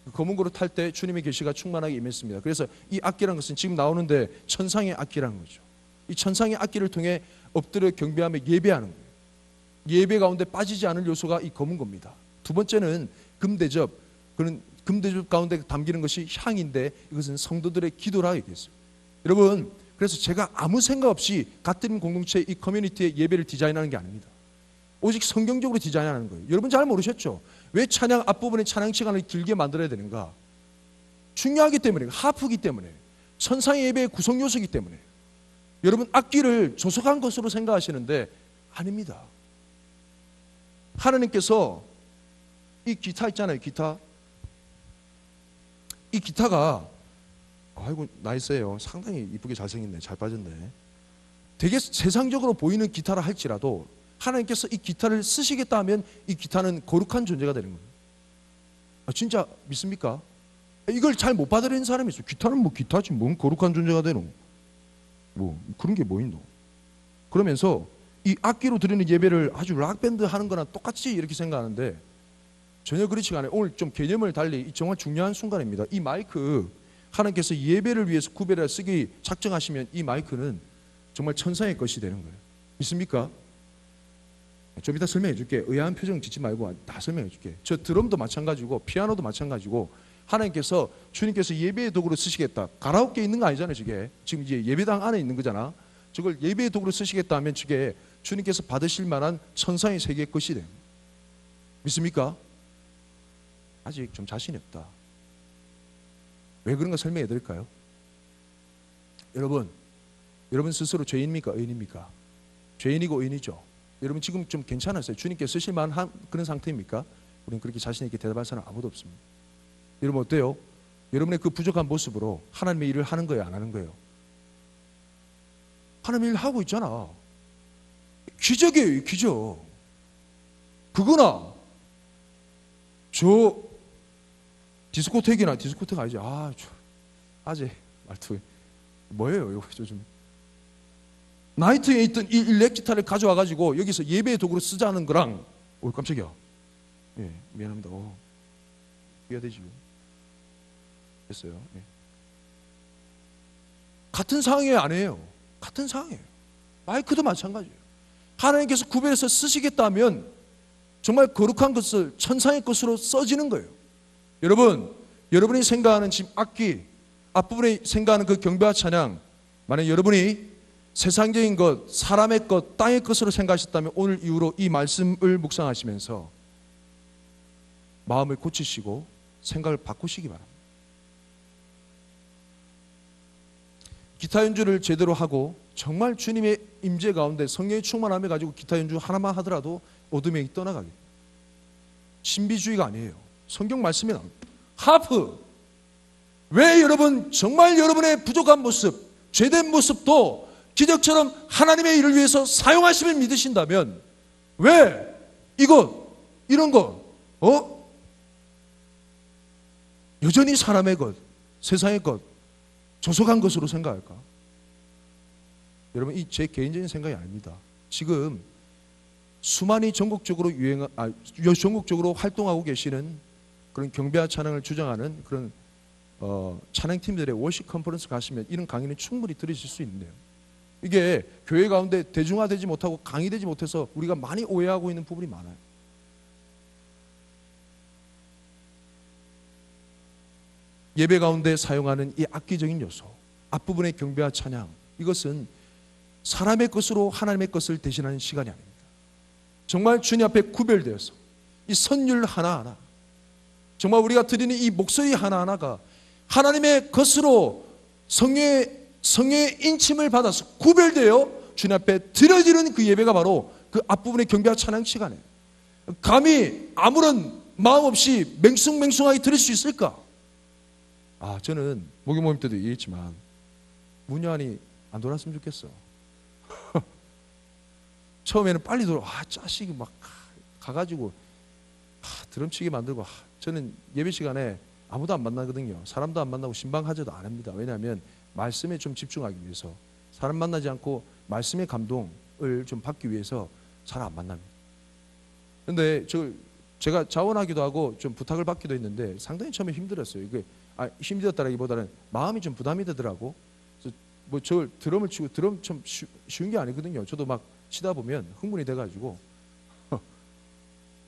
그 검은고를 탈 때 주님의 계시가 충만하게 임했습니다. 그래서 이 악기라는 것은 지금 나오는데 천상의 악기라는 거죠. 이 천상의 악기를 통해 엎드려 경배하며 예배하는 거예요. 예배 가운데 빠지지 않을 요소가 이 검은고입니다. 두 번째는 금대접. 그런 금대접 가운데 담기는 것이 향인데 이것은 성도들의 기도라 얘기했어요. 여러분, 그래서 제가 아무 생각 없이 같은 공동체 이 커뮤니티의 예배를 디자인하는 게 아닙니다. 오직 성경적으로 디자인하는 거예요. 여러분 잘 모르셨죠? 왜 찬양 앞부분에 찬양 시간을 길게 만들어야 되는가? 중요하기 때문에, 하프기 때문에, 천상의 예배의 구성 요소이기 때문에. 여러분 악기를 조속한 것으로 생각하시는데 아닙니다. 하나님께서 이 기타 있잖아요, 기타. 이 기타가 아이고 나이스해요. 상당히 이쁘게 잘생겼네. 잘 빠졌네. 되게 세상적으로 보이는 기타라 할지라도 하나님께서 이 기타를 쓰시겠다 하면 이 기타는 거룩한 존재가 되는 거예요. 진짜 믿습니까? 이걸 잘 못 받아들이는 사람이 있어요. 기타는 뭐 기타지 뭔 거룩한 존재가 되노? 뭐 그런 게 뭐 있노? 그러면서 이 악기로 드리는 예배를 아주 락밴드 하는 거나 똑같이 이렇게 생각하는데 전혀 그렇지가 않아요. 오늘 좀 개념을 달리 정말 중요한 순간입니다. 이 마이크 하나님께서 예배를 위해서 구별해 쓰기 작정하시면 이 마이크는 정말 천사의 것이 되는 거예요. 믿습니까? 좀 이따 설명해 줄게. 의아한 표정 짓지 말고 다 설명해 줄게. 저 드럼도 마찬가지고 피아노도 마찬가지고 하나님께서 주님께서 예배의 도구로 쓰시겠다. 가라오케 있는 거 아니잖아요. 저게 지금 이제 예배당 안에 있는 거잖아. 저걸 예배의 도구로 쓰시겠다 하면 저게 주님께서 받으실 만한 천사의 세계의 것이 돼요. 믿습니까? 아직 좀 자신이 없다. 왜 그런가 설명해 드릴까요? 여러분 스스로 죄인입니까? 의인입니까? 죄인이고 의인이죠. 여러분 지금 좀 괜찮았어요? 주님께 쓰실 만한 그런 상태입니까? 우리는 그렇게 자신 있게 대답할 사람 아무도 없습니다. 여러분 어때요? 여러분의 그 부족한 모습으로 하나님의 일을 하는 거예요? 안 하는 거예요? 하나님의 일 하고 있잖아. 기적이에요. 기적. 그거나 저 디스코텍 아니지. 아재 말투 뭐예요? 이거 좀 나이트에 있던 이 일렉 기타를 가져와 가지고 여기서 예배의 도구로 쓰자는 거랑 깜짝이야. 예, 미안합니다. 이해가 되지? 됐어요. 예. 같은 상황이 아니에요. 같은 상황이에요. 마이크도 마찬가지예요. 하나님께서 구별해서 쓰시겠다면 정말 거룩한 것을 천상의 것으로 써지는 거예요. 여러분이 생각하는 지금 악기 앞부분에 생각하는 그 경배와 찬양, 만약 여러분이 세상적인 것, 사람의 것, 땅의 것으로 생각하셨다면 오늘 이후로 이 말씀을 묵상하시면서 마음을 고치시고 생각을 바꾸시기 바랍니다. 기타 연주를 제대로 하고 정말 주님의 임재 가운데 성령의 충만함을 가지고 기타 연주 하나만 하더라도 어둠이 떠나가게. 신비주의가 아니에요. 성경 말씀이 나옵니다. 하프. 왜 여러분 정말 여러분의 부족한 모습, 죄된 모습도 기적처럼 하나님의 일을 위해서 사용하심을 믿으신다면 왜 이런 것 여전히 사람의 것, 세상의 것, 조속한 것으로 생각할까? 여러분 이 제 개인적인 생각이 아닙니다. 지금 수많이 전국적으로 전국적으로 활동하고 계시는 그런 경배와 찬양을 주장하는 그런 찬양팀들의 워십 컨퍼런스 가시면 이런 강의는 충분히 들으실 수 있는데요. 이게 교회 가운데 대중화되지 못하고 강의되지 못해서 우리가 많이 오해하고 있는 부분이 많아요. 예배 가운데 사용하는 이 악기적인 요소, 앞부분의 경배와 찬양, 이것은 사람의 것으로 하나님의 것을 대신하는 시간이 아닙니다. 정말 주님 앞에 구별되어서 이 선율 하나하나, 정말 우리가 드리는 이 목소리 하나하나가 하나님의 것으로 성령의 인침을 받아서 구별되어 주님 앞에 드려지는 그 예배가 바로 그 앞부분의 경배와 찬양 시간이에요. 감히 아무런 마음 없이 맹숭맹숭하게 들을 수 있을까? 저는 목요 모임 때도 얘기했지만 문여한이 안 돌았으면 좋겠어. 처음에는 빨리 돌아. 짜식이 막 가가지고 드럼치게 만들고. 저는 예배 시간에 아무도 안 만나거든요. 사람도 안 만나고 신방하제도 안 합니다. 왜냐하면 말씀에 좀 집중하기 위해서, 사람 만나지 않고 말씀의 감동을 좀 받기 위해서 잘 안 만납니다. 그런데 제가 자원하기도 하고 좀 부탁을 받기도 했는데 상당히 처음에 힘들었어요. 이게 힘들었다라기보다는 마음이 좀 부담이 되더라고. 그래서 드럼을 치고, 드럼 참 쉬운 게 아니거든요. 저도 막 치다 보면 흥분이 돼가지고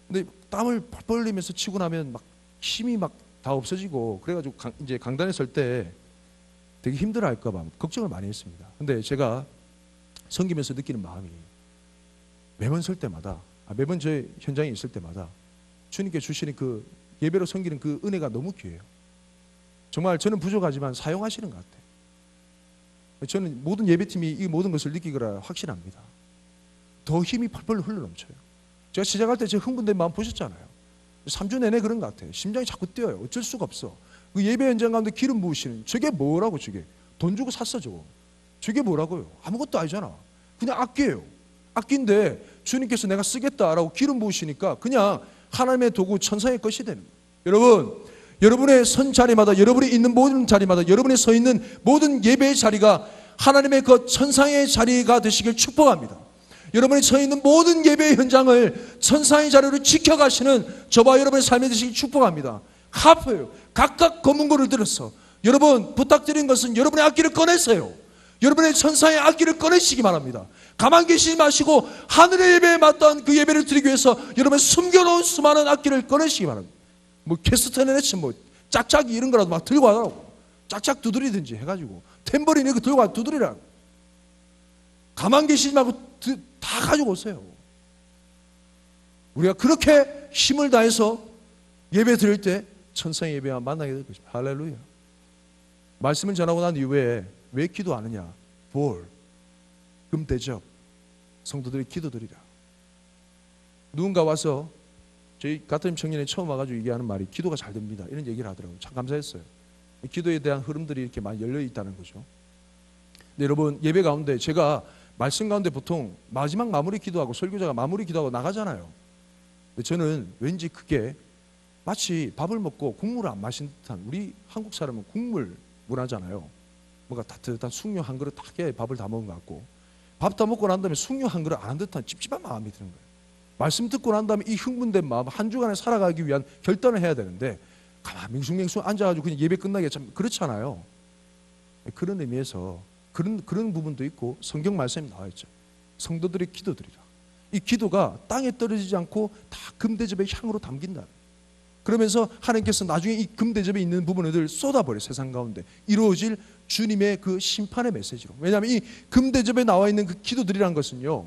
근데 땀을 펄펄 흘리면서 치고 나면 막 힘이 막 다 없어지고, 그래가지고 이제 강단에 설 때 되게 힘들어할까봐 걱정을 많이 했습니다. 근데 제가 섬기면서 느끼는 마음이 매번 설 때마다, 매번 제 현장에 있을 때마다 주님께 주시는 그 예배로 섬기는 그 은혜가 너무 귀해요. 정말 저는 부족하지만 사용하시는 것 같아요. 저는 모든 예배팀이 이 모든 것을 느끼거라 확신합니다. 더 힘이 펄펄 흘러넘쳐요. 제가 시작할 때 제 흥분된 마음 보셨잖아요. 3주 내내 그런 것 같아요. 심장이 자꾸 뛰어요. 어쩔 수가 없어. 그 예배 현장 가운데 기름 부으시는, 저게 뭐라고, 저게 돈 주고 샀어 저거. 저게 뭐라고요? 아무것도 아니잖아. 그냥 악기예요. 악기인데 주님께서 내가 쓰겠다라고 기름 부으시니까 그냥 하나님의 도구, 천사의 것이 되는 거예요. 여러분의 선 자리마다, 여러분이 있는 모든 자리마다, 여러분이 서 있는 모든 예배의 자리가 하나님의 그 천상의 자리가 되시길 축복합니다. 여러분이 서 있는 모든 예배의 현장을 천사의 자료로 지켜가시는 저와 여러분의 삶이 되시길 축복합니다. 하프요. 각각 검은고를 들어서 여러분 부탁드린 것은 여러분의 악기를 꺼내세요. 여러분의 천사의 악기를 꺼내시기 바랍니다. 가만 계시지 마시고 하늘의 예배에 맞다한 그 예배를 드리기 위해서 여러분의 숨겨놓은 수많은 악기를 꺼내시기 바랍니다. 뭐 캐스터네츠 뭐 짝짝이 이런 거라도 막 들고 가라고. 짝짝 두드리든지 해가지고 탬버린 이거 들고 와 두드리라고. 가만 계시지 말고 다 가지고 오세요. 우리가 그렇게 힘을 다해서 예배 드릴 때 천상의 예배와 만나게 될 것입니다. 할렐루야. 말씀을 전하고 난 이후에 왜 기도 안 하냐? 볼, 금 대접, 성도들이 기도드리라. 누군가 와서 저희 가톨릭 청년이 처음 와가지고 얘기하는 말이 기도가 잘 됩니다. 이런 얘기를 하더라고요. 참 감사했어요. 기도에 대한 흐름들이 이렇게 많이 열려 있다는 거죠. 근데 여러분 예배 가운데 제가 말씀 가운데 보통 마지막 마무리 기도하고 설교자가 마무리 기도하고 나가잖아요. 근데 저는 왠지 그게 마치 밥을 먹고 국물을 안 마신 듯한, 우리 한국 사람은 국물 문화잖아요. 뭔가 따뜻한 숭늉 한 그릇 타게 밥을 다 먹은 것 같고, 밥 다 먹고 난 다음에 숭늉 한 그릇 안 한 듯한 찝찝한 마음이 드는 거예요. 말씀 듣고 난 다음에 이 흥분된 마음, 한 주간에 살아가기 위한 결단을 해야 되는데 가만 맹숭맹숭 앉아가지고 그냥 예배 끝나게 참 그렇잖아요. 그런 의미에서 그런 부분도 있고, 성경 말씀에 나와 있죠. 성도들의 기도드리라. 이 기도가 땅에 떨어지지 않고 다 금대접의 향으로 담긴다. 그러면서 하나님께서 나중에 이 금대접에 있는 부분을 쏟아버려. 세상 가운데 이루어질 주님의 그 심판의 메시지로. 왜냐하면 이 금대접에 나와 있는 그 기도들이란 것은요,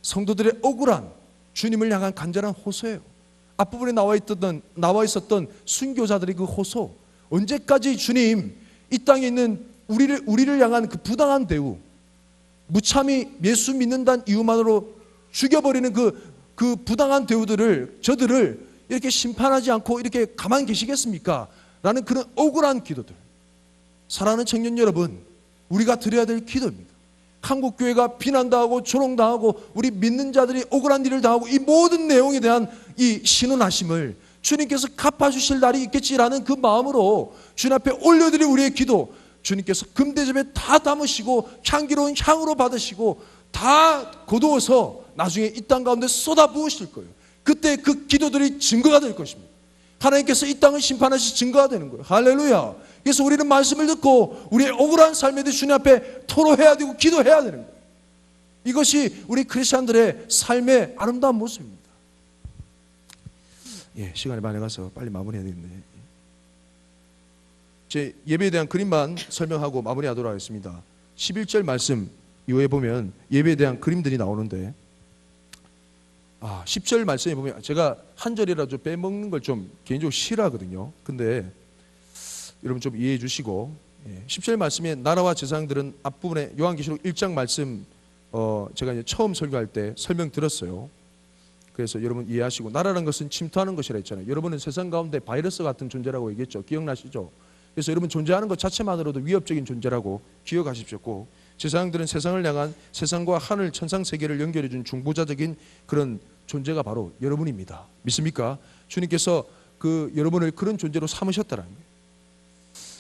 성도들의 억울한 주님을 향한 간절한 호소예요. 앞부분에 나와 있었던 순교자들의 그 호소, 언제까지 주님 이 땅에 있는 우리를 향한 그 부당한 대우, 무참히 예수 믿는다는 이유만으로 죽여버리는 그 부당한 대우들을, 저들을 이렇게 심판하지 않고 이렇게 가만히 계시겠습니까? 라는 그런 억울한 기도들. 사랑하는 청년 여러분, 우리가 드려야 될 기도입니다. 한국교회가 비난당하고 조롱당하고 우리 믿는 자들이 억울한 일을 당하고 이 모든 내용에 대한 이 신원하심을 주님께서 갚아주실 날이 있겠지라는 그 마음으로 주님 앞에 올려드릴 우리의 기도, 주님께서 금대접에 다 담으시고 향기로운 향으로 받으시고 다 거두어서 나중에 이 땅 가운데 쏟아부으실 거예요. 그때 그 기도들이 증거가 될 것입니다. 하나님께서 이 땅을 심판하실 증거가 되는 거예요. 할렐루야. 그래서 우리는 말씀을 듣고 우리의 억울한 삶에 대해 주님 앞에 토로해야 되고 기도해야 되는 거예요. 이것이 우리 크리스찬들의 삶의 아름다운 모습입니다. 시간이 많이 가서 빨리 마무리해야 되겠네. 제 예배에 대한 그림만 설명하고 마무리하도록 하겠습니다. 11절 말씀 이후에 보면 예배에 대한 그림들이 나오는데, 10절 말씀에 보면 제가 한 절이라도 빼먹는 걸 좀 개인적으로 싫어하거든요. 근데 여러분 좀 이해해 주시고, 10절 말씀에 나라와 제사장들은 앞부분에 요한계시록 1장 말씀 제가 이제 처음 설교할 때 설명드렸어요. 그래서 여러분 이해하시고, 나라라는 것은 침투하는 것이라 했잖아요. 여러분은 세상 가운데 바이러스 같은 존재라고 얘기했죠. 기억나시죠? 그래서 여러분 존재하는 것 자체만으로도 위협적인 존재라고 기억하십시오. 꼭 제사장들은 세상을 향한, 세상과 하늘 천상 세계를 연결해 준 중보자적인 그런 존재가 바로 여러분입니다. 믿습니까? 주님께서 여러분을 그런 존재로 삼으셨다는 거예요.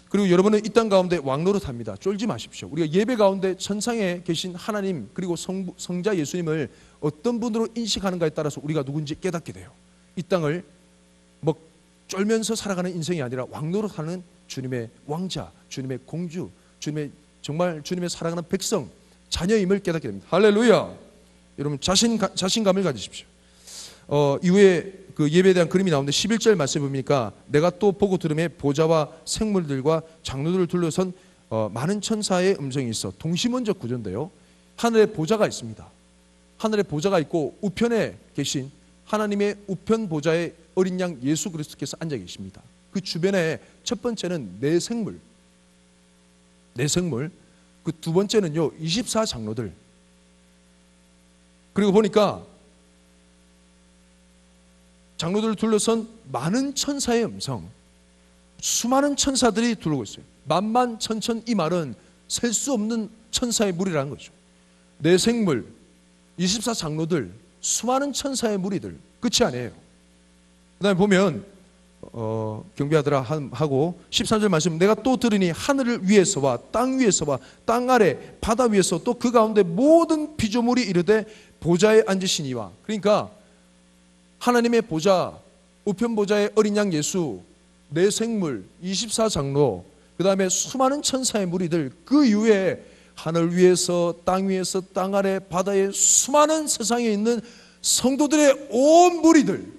그리고 여러분은 이 땅 가운데 왕노릇합니다. 쫄지 마십시오. 우리가 예배 가운데 천상에 계신 하나님, 그리고 성자 예수님을 어떤 분으로 인식하는가에 따라서 우리가 누군지 깨닫게 돼요. 이 땅을 쫄면서 살아가는 인생이 아니라 왕노릇하는 주님의 왕자, 주님의 공주, 정말 주님의 사랑하는 백성, 자녀임을 깨닫게 됩니다. 할렐루야. 여러분 자신감을 가지십시오. 이후에 그 예배에 대한 그림이 나오는데 11절 말씀에 보니까 내가 또 보고 들음에 보좌와 생물들과 장로들을 둘러선 많은 천사의 음성이 있어. 동시문적 구조인데요. 하늘에 보좌가 있습니다. 하늘에 보좌가 있고 우편에 계신 하나님의 우편 보좌에 어린 양 예수 그리스도께서 앉아 계십니다. 그 주변에 첫 번째는 네 생물, 그 두 번째는요 24 장로들. 그리고 보니까 장로들을 둘러선 많은 천사의 음성, 수많은 천사들이 두르고 있어요. 만만 천천, 이 말은 셀 수 없는 천사의 무리라는 거죠. 네 생물, 24 장로들, 수많은 천사의 무리들, 끝이 아니에요. 그 다음에 보면 경배하더라 하고 13절 말씀, 내가 또 들으니 하늘을 위에서와 땅 위에서와 땅 아래 바다 위에서 또 그 가운데 모든 피조물이 이르되 보좌에 앉으시니와. 그러니까 하나님의 보좌, 우편 보좌의 어린 양 예수, 내 생물, 24장로, 그 다음에 수많은 천사의 무리들, 그 이후에 하늘 위에서 땅 아래 바다에 수많은 세상에 있는 성도들의 온 무리들,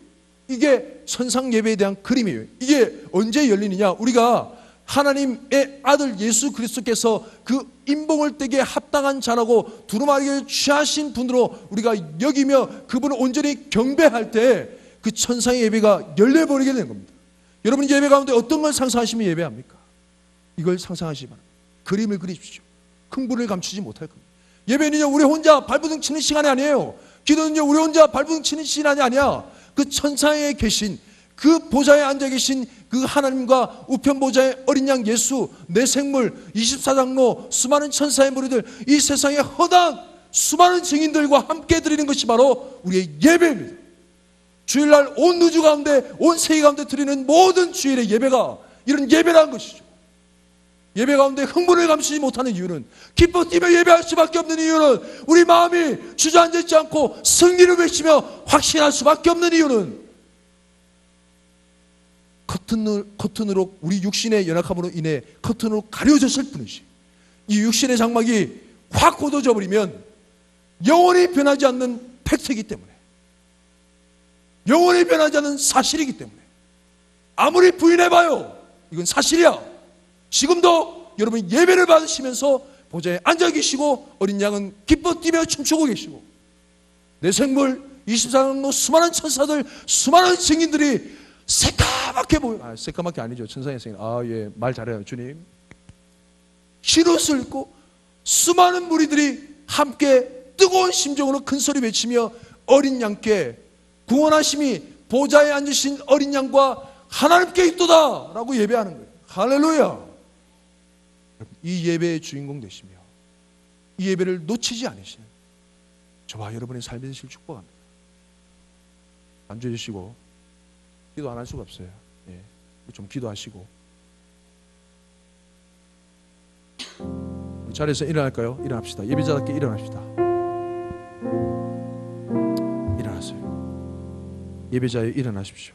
이게 천상 예배에 대한 그림이에요. 이게 언제 열리느냐? 우리가 하나님의 아들 예수 그리스도께서 그 임봉을 떼기에 합당한 자라고 두루마리를 취하신 분으로 우리가 여기며 그분을 온전히 경배할 때 그 천상의 예배가 열려버리게 되는 겁니다. 여러분, 예배 가운데 어떤 걸 상상하시면 예배합니까? 이걸 상상하시기 바랍니다. 그림을 그리십시오. 흥분을 감추지 못할 겁니다. 예배는요, 우리 혼자 발버둥 치는 시간이 아니에요. 기도는요, 우리 혼자 발버둥 치는 시간이 아니야. 그 천상에 계신, 그 보좌에 앉아 계신 그 하나님과 우편 보좌의 어린 양 예수, 내 생물, 24장로, 수많은 천사의 무리들, 이 세상의 허다한 수많은 증인들과 함께 드리는 것이 바로 우리의 예배입니다. 주일날 온 우주 가운데, 온 세계 가운데 드리는 모든 주일의 예배가 이런 예배라는 것이죠. 예배 가운데 흥분을 감추지 못하는 이유는, 기뻐 뛰며 예배할 수밖에 없는 이유는, 우리 마음이 주저앉아 있지 않고 승리를 외치며 확신할 수밖에 없는 이유는, 커튼으로 우리 육신의 연약함으로 인해 커튼으로 가려졌을 뿐이지, 이 육신의 장막이 확 걷어져 버리면 영원히 변하지 않는 팩트이기 때문에, 영원히 변하지 않는 사실이기 때문에, 아무리 부인해봐요, 이건 사실이야. 지금도 여러분 예배를 받으시면서 보좌에 앉아 계시고 어린 양은 기뻐 뛰며 춤추고 계시고, 내 생물, 24장로 수많은 천사들, 수많은 증인들이 새까맣게 보여. 새까맣게 아니죠. 천상의 생인. 예, 말 잘해요, 주님. 흰옷을 입고 수많은 무리들이 함께 뜨거운 심정으로 큰 소리 외치며 어린 양께, 구원하심이 보좌에 앉으신 어린 양과 하나님께 있도다 라고 예배하는 거예요. 할렐루야. 이 예배의 주인공 되시며 이 예배를 놓치지 않으시는 저와 여러분의 삶이 되시길 축복합니다. 앉아 주시고, 기도 안 할 수가 없어요. 예, 좀 기도하시고. 우리 자리에서 일어날까요? 일어납시다. 예배자답게 일어납시다. 일어나세요. 예배자여 일어나십시오.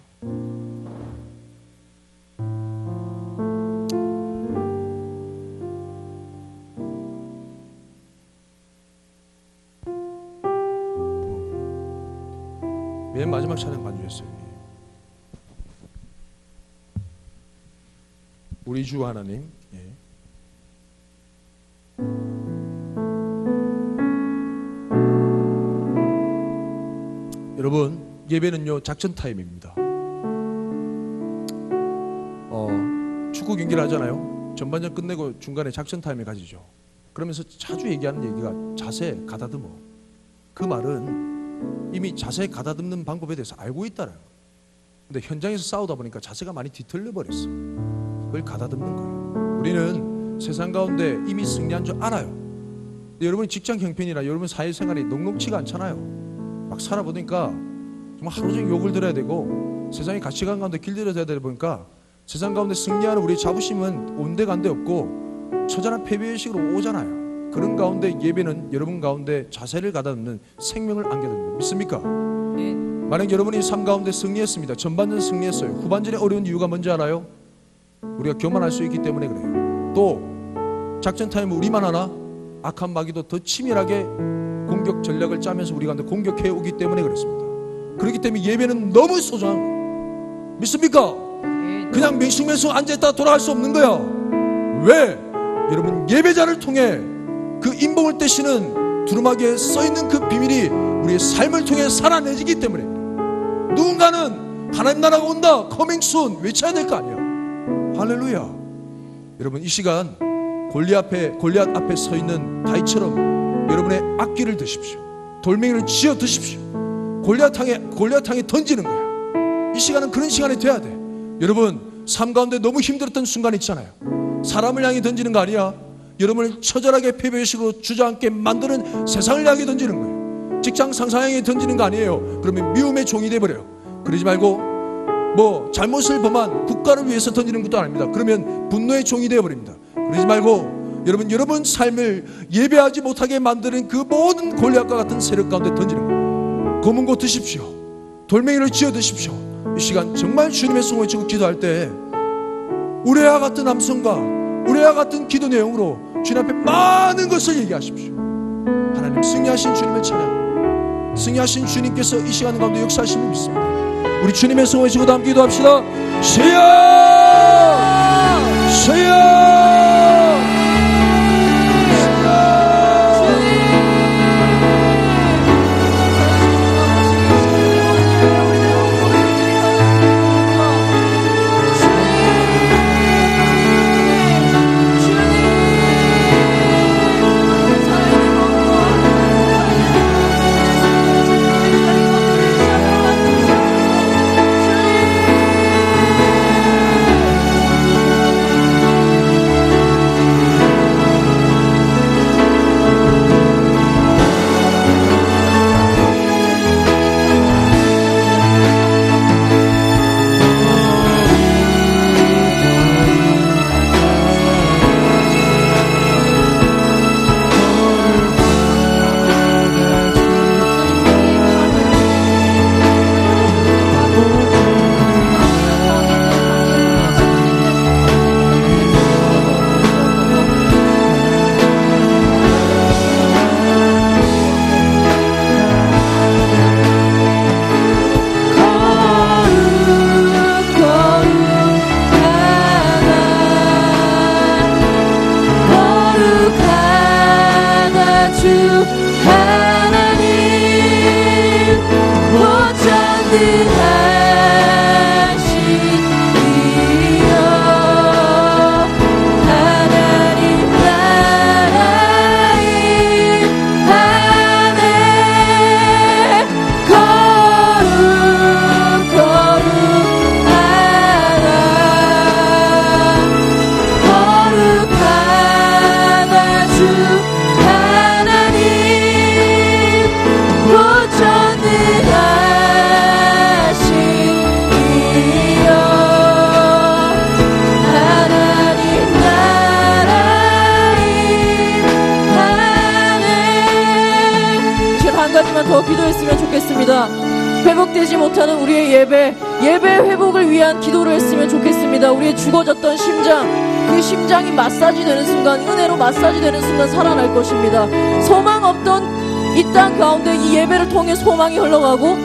맨 마지막 찬양 반주였어요. 우리 주 하나님. 예. 여러분, 예배는요 작전 타임입니다. 축구 경기를 하잖아요. 전반전 끝내고 중간에 작전 타임을 가지죠. 그러면서 자주 얘기하는 얘기가 자세 가다듬어. 그 말은 이미 자세 가다듬는 방법에 대해서 알고 있다라요. 근데 현장에서 싸우다 보니까 자세가 많이 뒤틀려 버렸어. 그걸 가다듬는 거예요. 우리는 세상 가운데 이미 승리한 줄 알아요. 근데 여러분이 직장 형편이나 여러분 사회생활이 녹록치가 않잖아요. 막 살아보니까 정말 하루 종일 욕을 들어야 되고 세상의 가치관 가운데 길들여져야 되다 보니까 세상 가운데 승리하는 우리의 자부심은 온데간데 없고 처절한 패배의식으로 오잖아요. 그런 가운데 예배는 여러분 가운데 자세를 가다듬는 생명을 안겨줍니다. 믿습니까? 네. 만약 여러분이 삶 가운데 승리했습니다. 전반전 승리했어요. 후반전에 어려운 이유가 뭔지 알아요? 우리가 교만할 수 있기 때문에 그래요. 또 작전 타임을 우리만 하나? 악한 마귀도 더 치밀하게 공격 전략을 짜면서 우리 가운데 공격해 오기 때문에 그렇습니다. 그렇기 때문에 예배는 너무 소중한 거예요. 믿습니까? 그냥 맹숭맹숭 앉아있다가 돌아갈 수 없는 거야. 왜? 여러분, 예배자를 통해 그 인봉을 떼시는 두루마기에 써있는 그 비밀이 우리의 삶을 통해 살아내지기 때문에 누군가는 하나님 나라가 온다, 커밍 순 외쳐야 될 거 아니야. 할렐루야. 여러분, 이 시간 골리앗 앞에 서 있는 다윗처럼 여러분의 악기를 드십시오. 돌멩이를 쥐어 드십시오. 골리앗 향에 던지는 거야. 이 시간은 그런 시간이 돼야 돼. 여러분, 삶 가운데 너무 힘들었던 순간 있잖아요. 사람을 향해 던지는 거 아니야. 여러분을 처절하게 패배의식으로 주저앉게 만드는 세상을 향해 던지는 거예요. 직장 상사 향해 던지는 거 아니에요. 그러면 미움의 종이 돼버려요. 그러지 말고 뭐 잘못을 범한 국가를 위해서 던지는 것도 아닙니다. 그러면 분노의 종이 되어버립니다. 그러지 말고 여러분 삶을 예배하지 못하게 만드는 그 모든 골리앗과 같은 세력 가운데 던지는 거예요. 검은 고 드십시오. 돌멩이를 쥐어 드십시오. 이 시간 정말 주님의 손을 쥐고 기도할 때 우레아 같은 남성과 우레아 같은 기도 내용으로 주님 앞에 많은 것을 얘기하십시오. 하나님 승리하신 주님을 찬양, 승리하신 주님께서 이 시간 가운데 역사하심을 믿습니다. 우리 주님의 손을 쥐고 다음 기도합시다. 주여! 주여! 더 기도했으면 좋겠습니다. 회복되지 못하는 우리의 예배 회복을 위한 기도를 했으면 좋겠습니다. 우리의 죽어졌던 심장, 그 심장이 마사지 되는 순간, 은혜로 마사지 되는 순간 살아날 것입니다. 소망 없던 이 땅 가운데 이 예배를 통해 소망이 흘러가고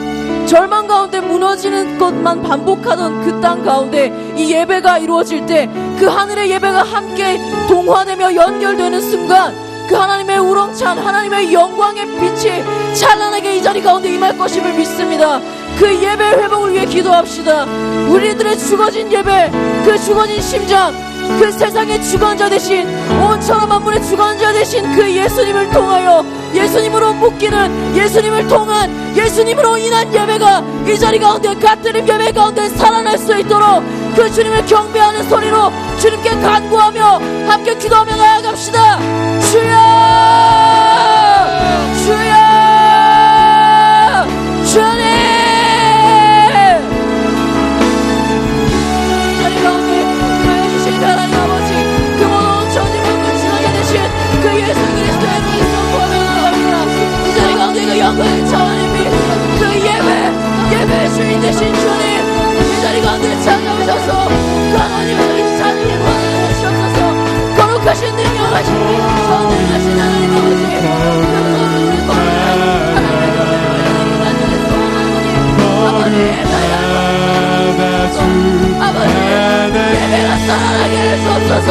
절망 가운데 무너지는 것만 반복하던 그 땅 가운데 이 예배가 이루어질 때 그 하늘의 예배가 함께 동화되며 연결되는 순간 그 하나님의 우렁찬 하나님의 영광의 빛이 찬란하게 이 자리 가운데 임할 것임을 믿습니다. 그 예배 회복을 위해 기도합시다. 우리들의 죽어진 예배, 그 죽어진 심장, 그 세상의 주관자 되신, 온 천하 만물의 주관자 되신 그 예수님을 통하여, 예수님으로 묶이는, 예수님을 통한, 예수님으로 인한 예배가 이 자리 가운데, 갓드림 예배 가운데 살아날 수 있도록 그 주님을 경배하는 소리로 주님께 간구하며 함께 기도하며 나아갑시다. 주여! 주여! 주님! 이 자리 가운데 하여 주신 하나님 아버지, 그 모든 천지 만물 지나게 되신 그 예수 그리스도의 이름을 선포하며 나아갑니다. 이 자리 가운데 그 영광의 하나님이 그 예배의 주인 되신 주님, 이 자리 가운데 찾아오셔서 그 하나님의 찬양에 받아주시옵소서. 거룩하신 능력하신 선능하신 하나님 아버지, 아버지 예배가 살아나게 할 수 없어서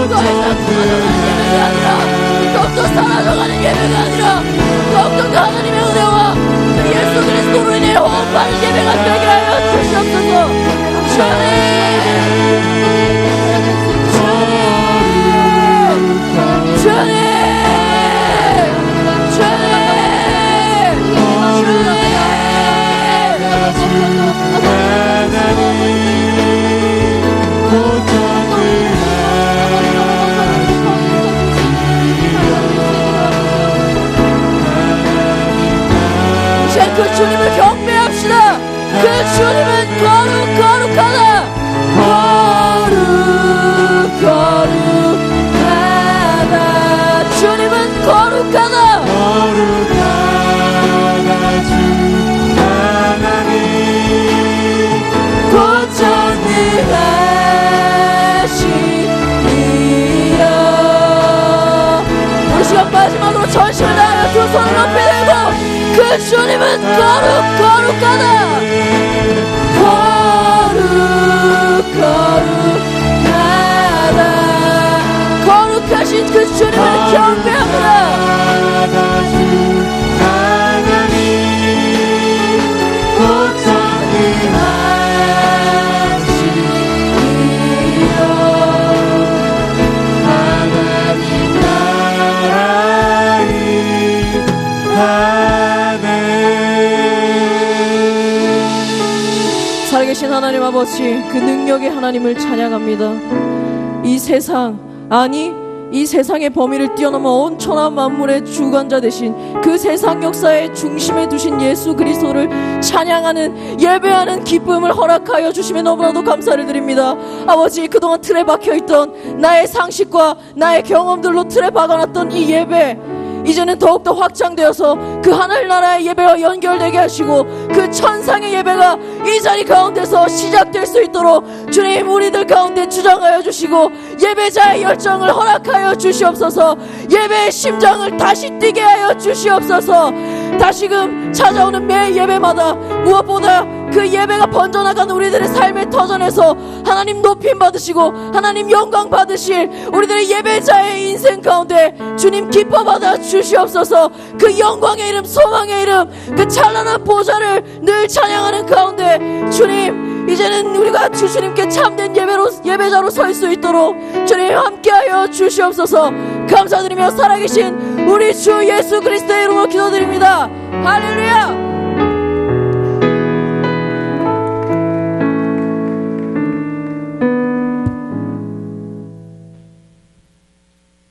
더 이상 그만하는 예배가 아니라 더욱더 살아나가는 예배가 아니라 더욱더 하나님의 은혜와 그 예수 그리스도로 인해 호흡하는 예배가 되게 하여 주시옵소서. 주님 그 주님을 경배합시다. 그 주님은 거룩하다. 거룩하다. 주님은 거룩하다. 주 하나님 곧 전능하시니라. 우리 시간 마지막으로 전심을 다하여 두 손을 높이 들고 그 주님은 거룩하다. 거룩하신 그 주님을 경배합니다. 주 하나님 곧 전능하시니라. 하나님 나라의 하늘. 살아계신 하나님 아버지, 그 능력의 하나님을 찬양합니다. 이 세상, 아니 이 세상의 범위를 뛰어넘어 온 천하 만물의 주관자 되신 그 세상 역사의 중심에 두신 예수 그리스도를 찬양하는, 예배하는 기쁨을 허락하여 주시면 너무나도 감사를 드립니다. 아버지, 그동안 틀에 박혀있던 나의 상식과 나의 경험들로 틀에 박아놨던 이 예배, 이제는 더욱더 확장되어서 그 하늘나라의 예배와 연결되게 하시고 그 천상의 예배가 이 자리 가운데서 시작될 수 있도록 주님, 우리들 가운데 주장하여 주시고 예배자의 열정을 허락하여 주시옵소서. 예배의 심장을 다시 뛰게 하여 주시옵소서. 다시금 찾아오는 매 예배마다 무엇보다 그 예배가 번져나가는 우리들의 삶의 터전에서 하나님 높임 받으시고 하나님 영광 받으실 우리들의 예배자의 인생 가운데 주님 기뻐 받아 주시옵소서. 그 영광의 이름, 소망의 이름, 그 찬란한 보좌를 늘 찬양하는 가운데 주님, 이제는 우리가 주님께 참된 예배자로 설 수 있도록 주님 함께하여 주시옵소서. 감사드리며 살아계신 우리 주 예수 그리스도의 이름으로 기도드립니다. 할렐루야.